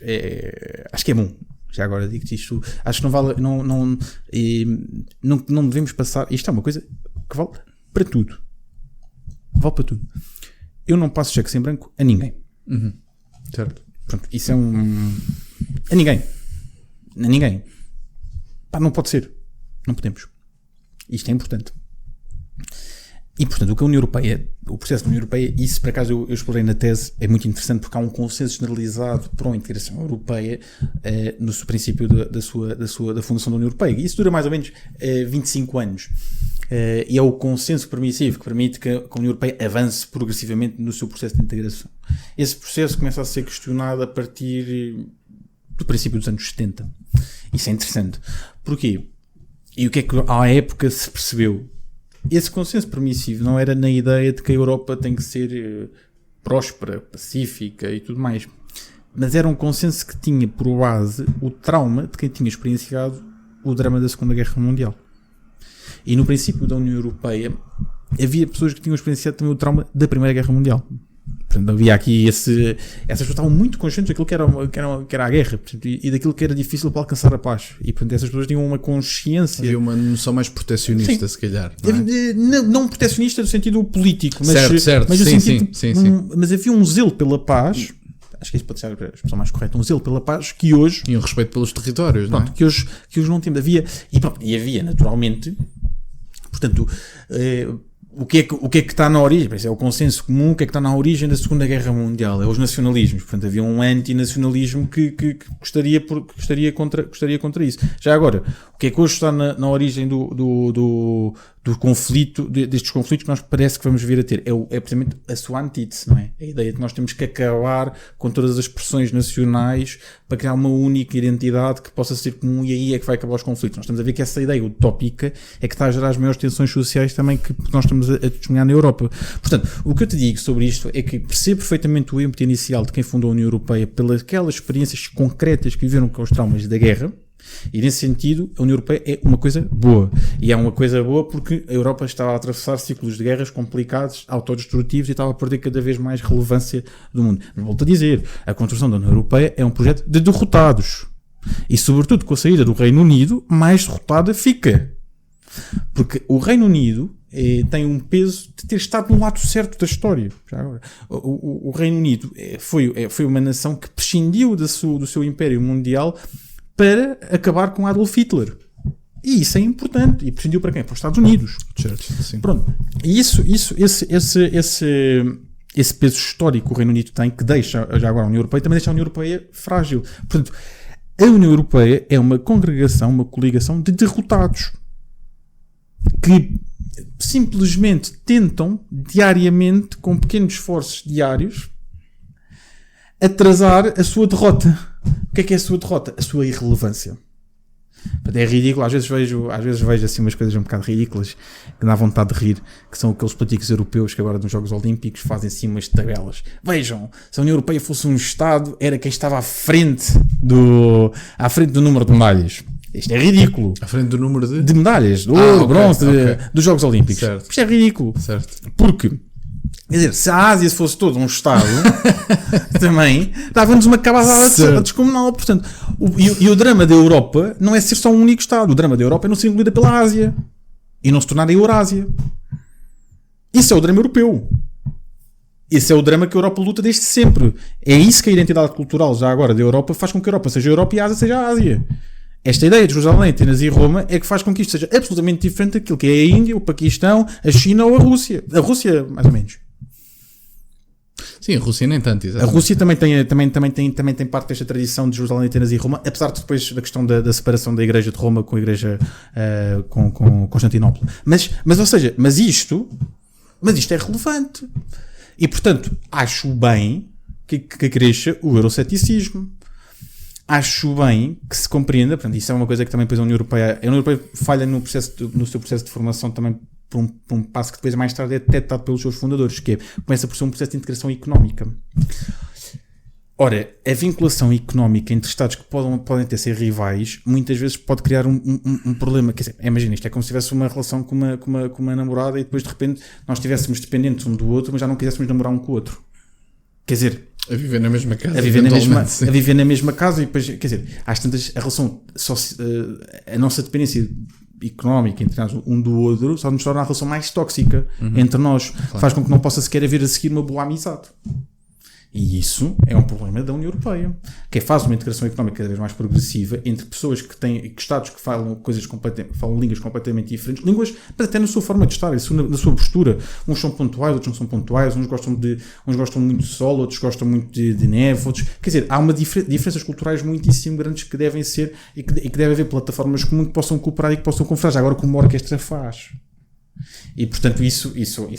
acho que é bom. Já agora digo-te isto, acho que não vale, não devemos passar, isto é uma coisa que vale para tudo. Vale para tudo. Eu não passo cheques em branco a ninguém. Certo. Pronto, isso é a ninguém. A ninguém. Pá, não pode ser. Não podemos. Isto é importante. E, portanto, o que a União Europeia, o processo da União Europeia, isso, por acaso, eu explorei na tese, é muito interessante, porque há um consenso generalizado para a integração europeia no princípio da fundação da União Europeia. E isso dura mais ou menos 25 anos. e é o consenso permissivo que permite que a União Europeia avance progressivamente no seu processo de integração. Esse processo começa a ser questionado a partir do princípio dos anos 70. Isso é interessante. Porquê? E o que é que à época se percebeu? Esse consenso permissivo não era na ideia de que a Europa tem que ser próspera, pacífica e tudo mais, mas era um consenso que tinha por base o trauma de quem tinha experienciado o drama da Segunda Guerra Mundial. E no princípio da União Europeia havia pessoas que tinham experienciado também o trauma da Primeira Guerra Mundial. Portanto, havia aqui essas pessoas estavam muito conscientes daquilo que era a guerra, portanto, e daquilo que era difícil para alcançar a paz. E portanto essas pessoas tinham uma consciência. Havia uma noção mais protecionista, sim, se calhar. Não protecionista no sentido político, mas, certo. Mas, sim. Mas havia um zelo pela paz. Acho que isso pode ser a expressão mais correta, um zelo pela paz que hoje... E um respeito pelos territórios, pronto, não é? Que hoje não temos. E havia, naturalmente, portanto, o que é que está na origem? É o consenso comum, o que é que está na origem da Segunda Guerra Mundial? É os nacionalismos. Portanto, havia um antinacionalismo que gostaria contra isso. Já agora, o que é que hoje está na origem do conflito, destes conflitos que nós parece que vamos vir a ter? É precisamente a sua antítese, não é? A ideia de que nós temos que acabar com todas as expressões nacionais para criar uma única identidade que possa ser comum, e aí é que vai acabar os conflitos. Nós estamos a ver que essa ideia utópica é que está a gerar as maiores tensões sociais também que nós estamos a testemunhar na Europa. Portanto, o que eu te digo sobre isto é que percebo perfeitamente o ímpeto inicial de quem fundou a União Europeia pelas aquelas experiências concretas que viveram com os traumas da guerra. E nesse sentido a União Europeia é uma coisa boa, e é uma coisa boa porque a Europa estava a atravessar ciclos de guerras complicados, autodestrutivos, e estava a perder cada vez mais relevância do mundo. Mas volto a dizer, a construção da União Europeia é um projeto de derrotados, e sobretudo com a saída do Reino Unido mais derrotada fica, porque o Reino Unido tem um peso de ter estado no lado certo da história. Já agora, o Reino Unido foi uma nação que prescindiu do seu império mundial para acabar com Adolf Hitler. E isso é importante. E prescindiu para quem? Para os Estados Unidos. Sim. Pronto. E esse peso histórico que o Reino Unido tem, que deixa já agora a União Europeia, também deixa a União Europeia frágil. Portanto, a União Europeia é uma congregação, uma coligação de derrotados que simplesmente tentam diariamente, com pequenos esforços diários, atrasar a sua derrota. O que é a sua derrota? A sua irrelevância. É ridículo, às vezes vejo assim umas coisas um bocado ridículas que dá vontade de rir, que são aqueles políticos europeus que agora nos Jogos Olímpicos fazem assim umas tabelas. Vejam, se a União Europeia fosse um Estado, era quem estava à frente do número de medalhas. Isto é ridículo. À frente do número de medalhas, de ouro, bronze, dos Jogos Olímpicos. Certo. Isto é ridículo. Certo. Porque, quer dizer, se a Ásia fosse todo um Estado, também dava-nos uma cabazada descomunal. Portanto, o drama da Europa não é ser só um único Estado. O drama da Europa é não ser engolida pela Ásia e não se tornar a Eurásia. Isso é o drama europeu. Esse é o drama que a Europa luta desde sempre. É isso que a identidade cultural já agora da Europa faz com que a Europa seja a Europa e a Ásia seja a Ásia. Esta ideia de Jerusalém, Atenas e Roma é que faz com que isto seja absolutamente diferente daquilo que é a Índia, o Paquistão, a China ou a Rússia. A Rússia, mais ou menos. Sim, a Rússia nem tanto, exatamente. A Rússia também tem parte desta tradição de Jerusalém, Atenas e Roma, apesar de depois da questão da separação da Igreja de Roma com a Igreja com Constantinopla. Mas isto é relevante. E, portanto, acho bem que cresça o euroceticismo. Acho bem que se compreenda, portanto, isso é uma coisa que também depois a União Europeia falha no seu processo de formação também por um passo que depois mais tarde é detectado pelos seus fundadores, que começa por ser um processo de integração económica. Ora, a vinculação económica entre Estados que podem ter ser rivais, muitas vezes pode criar um problema. Quer dizer, imagina, isto é como se tivesse uma relação com uma namorada e depois de repente nós estivéssemos dependentes um do outro, mas já não quiséssemos namorar um com o outro. Quer dizer, a viver na mesma casa. A viver na mesma casa e depois, quer dizer, às tantas, a nossa dependência económica entre nós, um do outro, só nos torna a relação mais tóxica entre nós. Claro. Faz com que não possa sequer haver a seguir uma boa amizade. E isso é um problema da União Europeia, que faz uma integração económica cada vez mais progressiva entre pessoas que Estados que falam línguas completamente diferentes, línguas até na sua forma de estar, na sua postura. Uns são pontuais, outros não são pontuais, uns gostam muito de sol, outros gostam muito de neve, outros, quer dizer, há diferenças culturais muitíssimo grandes que devem ser e que deve haver plataformas comuns que possam cooperar e que possam conversar. Agora, como uma orquestra faz. E portanto isso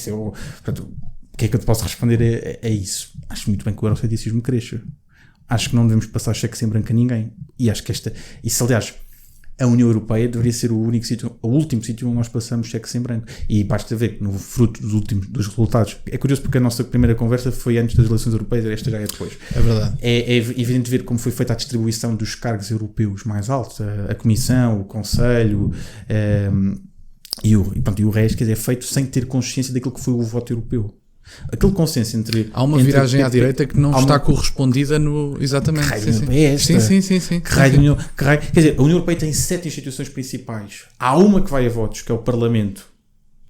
é o... Portanto, o que é que eu te posso responder a isso? Acho muito bem que o euroceticismo cresça. Acho que não devemos passar cheque sem branco a ninguém. E acho que isso, aliás, a União Europeia deveria ser o último sítio onde nós passamos cheque sem branco. E basta ver que no fruto dos resultados... É curioso porque a nossa primeira conversa foi antes das eleições europeias, esta já é depois. É verdade. É evidente ver como foi feita a distribuição dos cargos europeus mais altos, a Comissão, o Conselho e o resto, quer dizer, é feito sem ter consciência daquilo que foi o voto europeu. Aquele consenso entre... Há uma viragem à direita que não está correspondida no... Exatamente. Que raio é esta? Sim. Que raio, quer dizer, a União Europeia tem 7 instituições principais. Há uma que vai a votos, que é o Parlamento.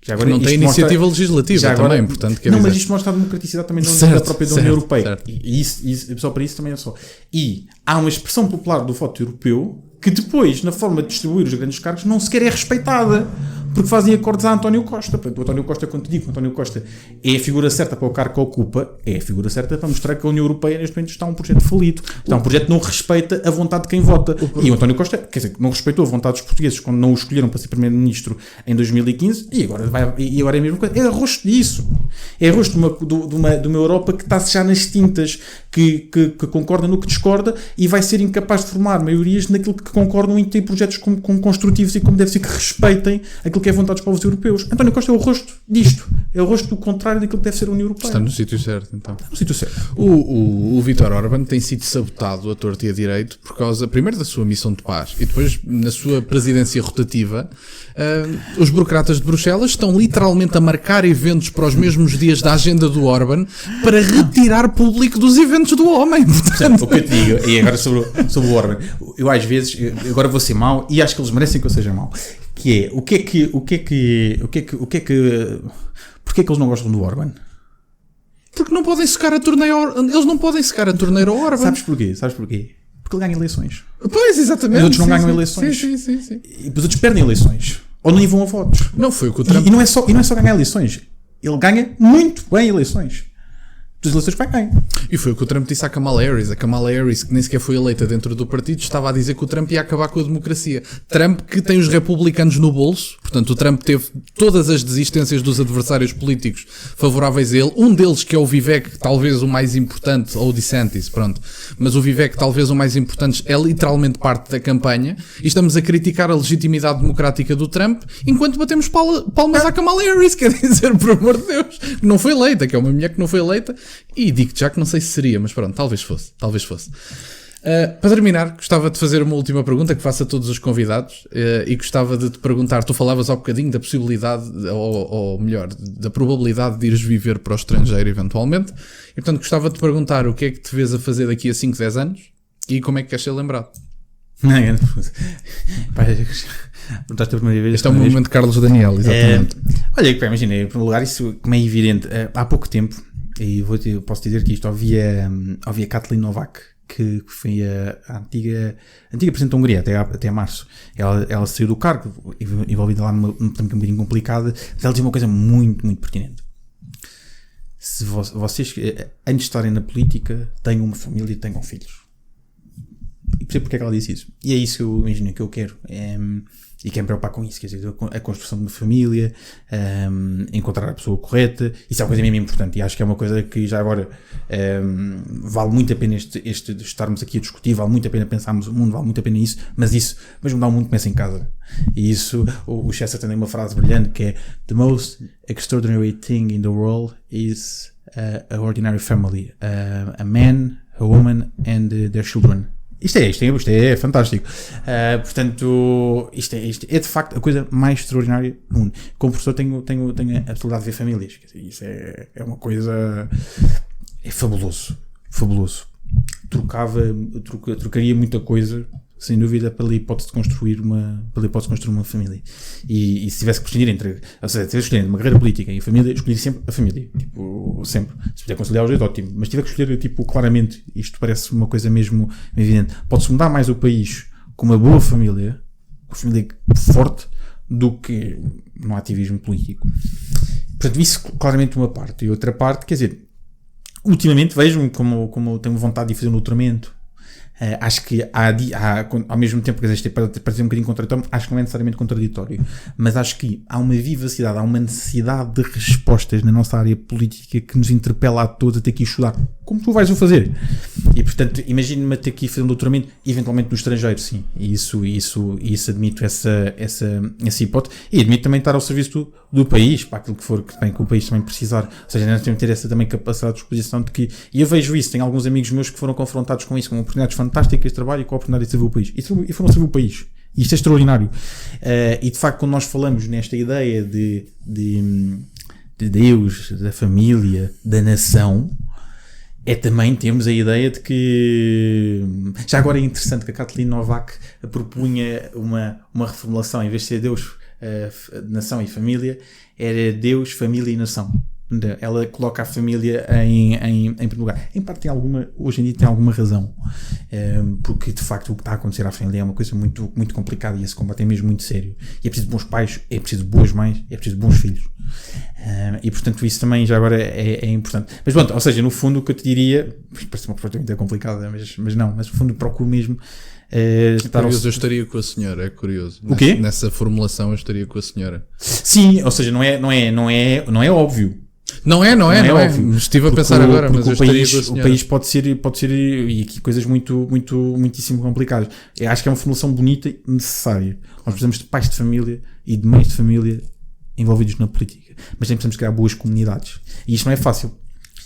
Já agora, não tem iniciativa legislativa já agora, também, portanto... Não, mas isto mostra a democraticidade também da própria União Europeia. E isso, só para isso também é só. E há uma expressão popular do voto europeu que depois, na forma de distribuir os grandes cargos, não sequer é respeitada. Porque fazem acordos a António Costa. Portanto, o António Costa, quando te digo que o António Costa é a figura certa para o cargo que ocupa, é a figura certa para mostrar que a União Europeia neste momento está um projeto falido. Está um projeto que não respeita a vontade de quem vota. E o António Costa, quer dizer, não respeitou a vontade dos portugueses quando não o escolheram para ser Primeiro-Ministro em 2015 e agora é a mesma coisa. É rosto disso. É rosto de uma Europa que está já nas tintas, que concorda no que discorda e vai ser incapaz de formar maiorias naquilo que concordam e tem projetos como construtivos e como deve ser que respeitem aquilo que é a vontade dos povos europeus. António Costa é o rosto disto. É o rosto do contrário daquilo que deve ser a União Europeia. Está no sítio certo, então. Está no sítio certo. O Viktor Orbán tem sido sabotado a torto e a direito por causa, primeiro, da sua missão de paz e depois, na sua presidência rotativa, os burocratas de Bruxelas estão literalmente a marcar eventos para os mesmos dias da agenda do Orbán para retirar público dos eventos do homem. Portanto, o que eu te digo, e agora sobre o Orbán, eu às vezes, agora vou ser mau e acho que eles merecem que eu seja mau. Que é, porque é que eles não gostam do Orbán? Porque não podem secar a torneira, eles não podem secar a torneira ao Orbán. Sabes porquê? Porque ele ganha eleições. Pois, exatamente. Os outros não ganham eleições. Sim. E os outros perdem eleições. Ou nem vão a votos. Não foi o que o Trump... E não é só ganhar eleições. Ele ganha muito bem eleições. Das eleições vai ganhar. E foi o que o Trump disse à Kamala Harris. A Kamala Harris, que nem sequer foi eleita dentro do partido, estava a dizer que o Trump ia acabar com a democracia. Trump, que tem os republicanos no bolso, portanto, o Trump teve todas as desistências dos adversários políticos favoráveis a ele. Um deles, que é o Vivek, talvez o mais importante, ou o DeSantis, pronto. Mas o Vivek, talvez o mais importante, é literalmente parte da campanha. E estamos a criticar a legitimidade democrática do Trump, enquanto batemos palmas à Kamala Harris, quer dizer, por amor de Deus, que não foi eleita, que é uma mulher que não foi eleita. E digo-te já que não sei se seria, mas pronto, talvez fosse. Para terminar, gostava de fazer uma última pergunta que faço a todos os convidados e gostava de te perguntar, tu falavas há bocadinho da possibilidade, ou melhor, da probabilidade de ires viver para o estrangeiro eventualmente, e portanto gostava de te perguntar o que é que te vês a fazer daqui a 5, 10 anos e como é que queres ser lembrado? Este é o momento de Carlos Daniel, exatamente. Olha, imagina, em primeiro lugar, isso como é evidente, há pouco tempo, e eu posso dizer que isto havia Katalin Novak, que foi a antiga Presidente da Hungria até março. Ela saiu do cargo, envolvida lá numa um bocadinho complicada, mas ela dizia uma coisa muito, muito pertinente. Se vocês, antes de estarem na política, tenham uma família e tenham filhos. E percebo porque é que ela disse isso. E é isso que eu imagino que eu quero. E quero me preocupar com isso, quer dizer, a construção de uma família, encontrar a pessoa correta, isso é uma coisa mesmo importante e acho que é uma coisa que já agora vale muito a pena este de estarmos aqui a discutir, vale muito a pena pensarmos o mundo, vale muito a pena isso, mas mudar o mundo começa em casa. E isso, o Chester tem uma frase brilhante que é: "The most extraordinary thing in the world is a ordinary family, a man, a woman and their children." Isto é fantástico. Portanto, isto é de facto a coisa mais extraordinária do mundo. Como professor tenho a possibilidade de ver famílias. Quer dizer, isso é uma coisa... É fabuloso. Trocaria muita coisa, sem dúvida, pela hipótese de construir uma família. E se tivesse que escolher se tivesse escolher uma carreira política e a família, escolheria sempre a família. Tipo, sempre. Se puder conciliar os dois, ótimo. Mas se tiver que escolher, tipo, claramente, isto parece uma coisa mesmo evidente. Pode-se mudar mais o país com uma boa família forte, do que no ativismo político. Portanto, isso claramente uma parte. E outra parte, quer dizer, ultimamente vejo-me como tenho vontade de fazer um doutoramento. Acho que ao mesmo tempo que isto para ser um bocadinho contraditório, acho que não é necessariamente contraditório, mas acho que há uma vivacidade, há uma necessidade de respostas na nossa área política que nos interpela a todos a ter que estudar, como tu vais o fazer. E portanto, imagino-me a ter que ir fazer um doutoramento, eventualmente no estrangeiro, sim, e isso admito essa hipótese, e admito também estar ao serviço do país, para aquilo que for que o país também precisar. Ou seja, nós temos que ter essa também capacidade de exposição de que, e eu vejo isso, tenho alguns amigos meus que foram confrontados com isso, com oportunidades fantásticas de trabalho e com a oportunidade de servir o país, e foram servir o país. E isto é extraordinário. E de facto, quando nós falamos nesta ideia de Deus, da família, da nação, é também temos a ideia de que, já agora é interessante que a Kathleen Novak propunha uma reformulação, em vez de ser Deus, nação e família, era Deus, família e nação. Ela coloca a família em primeiro lugar. Em parte hoje em dia tem alguma razão, porque de facto o que está a acontecer à família é uma coisa muito, muito complicada e esse combate é mesmo muito sério. E é preciso de bons pais, é preciso de boas mães, é preciso de bons filhos. E portanto isso também já agora é importante. Mas pronto, ou seja, no fundo o que eu te diria, parece uma coisa muito complicada, mas não, mas no fundo procuro mesmo. É curioso, eu estaria com a senhora, é curioso. O quê? Nessa formulação eu estaria com a senhora. Sim, ou seja, não é óbvio. Não é óbvio. Estive a pensar agora, mas eu estaria com a senhora. O país pode ser, e aqui coisas muitíssimo complicadas. Eu acho que é uma formulação bonita e necessária. Nós precisamos de pais de família e de mães de família envolvidos na política, mas também precisamos criar boas comunidades. E isto não é fácil.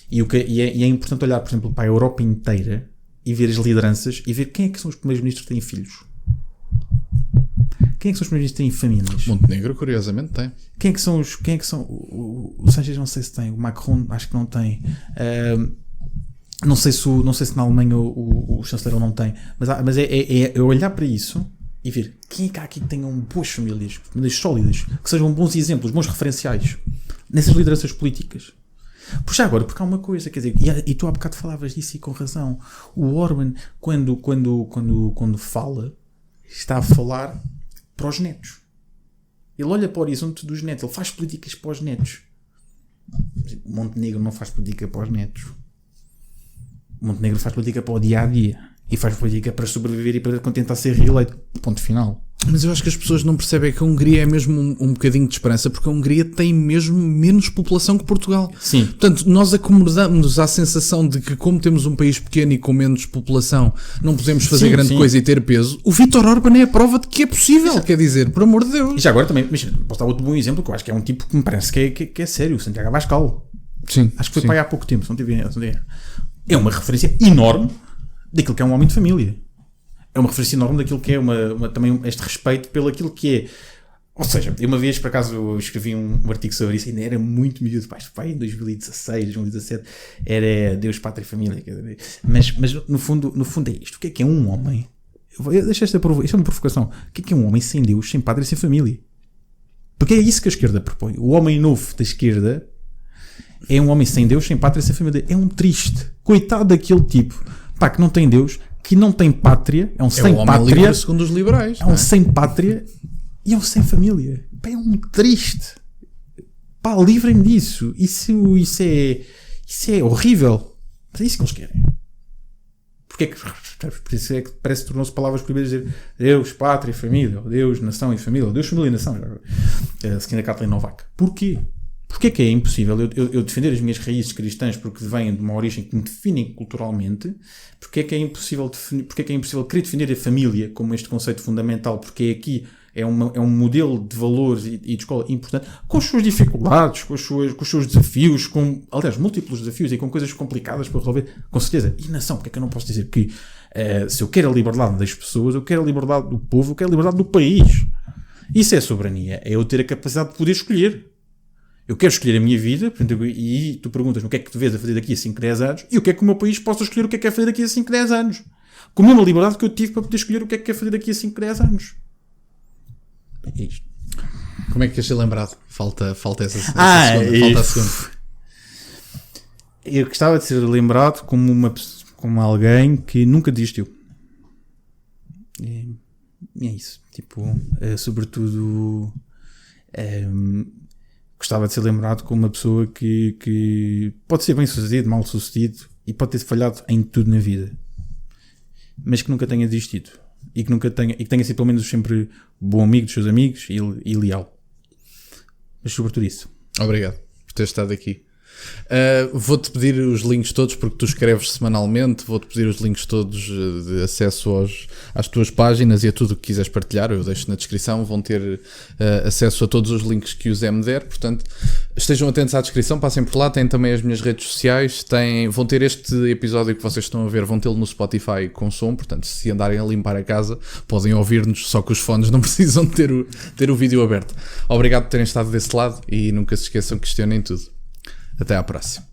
E é importante olhar, por exemplo, para a Europa inteira e ver as lideranças e ver quem é que são os primeiros ministros que têm filhos. Quem é que são os primeiros ministros que têm famílias? Montenegro, curiosamente, tem. Quem é que são o Sánchez não sei se tem, o Macron acho que não tem, não sei se na Alemanha o chanceler não tem, mas é olhar para isso e ver quem é que há aqui que tenham boas famílias sólidas, que sejam bons exemplos, bons referenciais nessas lideranças políticas. Por já agora, porque há uma coisa, quer dizer, e tu há bocado falavas disso e com razão, o Orban quando fala, está a falar para os netos. Ele olha para o horizonte dos netos, ele faz políticas para os netos. O Montenegro não faz política para os netos. O Montenegro faz política para o dia-a-dia. E faz política para sobreviver e para tentar ser reeleito. Ponto final. Mas eu acho que as pessoas não percebem que a Hungria é mesmo um bocadinho de esperança, porque a Hungria tem mesmo menos população que Portugal. Sim. Portanto, nós acomodamos à sensação de que, como temos um país pequeno e com menos população, não podemos fazer grande coisa e ter peso. O Viktor Orban é a prova de que é possível, quer dizer, por amor de Deus. E já agora também, posso dar outro bom exemplo, que eu acho que é um tipo que me parece que é sério, o Santiago Abascal. Sim. Acho que foi para aí há pouco tempo, se não tive. É uma referência enorme daquilo que é um homem de família. É uma referência enorme daquilo que é também este respeito pelo aquilo que é. Ou seja, eu uma vez, por acaso, eu escrevi um artigo sobre isso, ainda era muito miúdo, pai, em 2016, 2017, era Deus, Pátria e Família. Mas no fundo é isto. O que é um homem? Esta é uma provocação. O que é um homem sem Deus, sem Pátria e sem família? Porque é isso que a esquerda propõe. O homem novo da esquerda é um homem sem Deus, sem Pátria e sem família. É um triste. Coitado daquele tipo, que não tem Deus, que não tem pátria, é um sem pátria, livre, segundo os liberais, é um sem pátria e é um sem família. É um triste. Livrem-me disso. Isso é horrível. Mas é isso que eles querem. Por isso é que parece que tornou-se palavras proibidas dizer Deus, pátria e família, Deus, nação e família, Deus, família e nação. Seguindo a Kathleen Novak. Porquê? Porquê que é impossível eu defender as minhas raízes cristãs porque vêm de uma origem que me definem culturalmente? Porquê que é impossível querer defender a família como este conceito fundamental? Porque aqui é um modelo de valores e de escola importante, com as suas dificuldades, com os seus desafios, aliás, múltiplos desafios e com coisas complicadas para resolver, com certeza. E nação, porque é que eu não posso dizer que se eu quero a liberdade das pessoas, eu quero a liberdade do povo, eu quero a liberdade do país? Isso é soberania, é eu ter a capacidade de poder escolher. Eu quero escolher a minha vida, e tu perguntas-me o que é que tu vês a fazer daqui a 5, 10 anos, e o que é que o meu país possa escolher o que é fazer daqui a 5, 10 anos. Com a mesma liberdade que eu tive para poder escolher o que é fazer daqui a 5, 10 anos. É isto. Como é que queres ser lembrado? Falta essa segunda. Falta a segunda. Eu gostava de ser lembrado como alguém que nunca desistiu. E é isso. Sobretudo... gostava de ser lembrado como uma pessoa que pode ser bem sucedido, mal sucedido e pode ter falhado em tudo na vida, mas que nunca tenha desistido. E que tenha sido pelo menos sempre bom amigo dos seus amigos e leal. Mas sobretudo isso. Obrigado por ter estado aqui. Vou-te pedir os links todos, porque tu escreves semanalmente. Vou-te pedir os links todos de acesso às tuas páginas e a tudo o que quiseres partilhar. Eu deixo na descrição. Vão ter acesso a todos os links que o Zé me der. Portanto, estejam atentos à descrição, passem por lá. Têm também as minhas redes sociais. Vão ter este episódio que vocês estão a ver, vão tê-lo no Spotify com som. Portanto, se andarem a limpar a casa, podem ouvir-nos, só que os fones não precisam de ter o vídeo aberto. Obrigado por terem estado desse lado e nunca se esqueçam, questionem tudo. Até à próxima.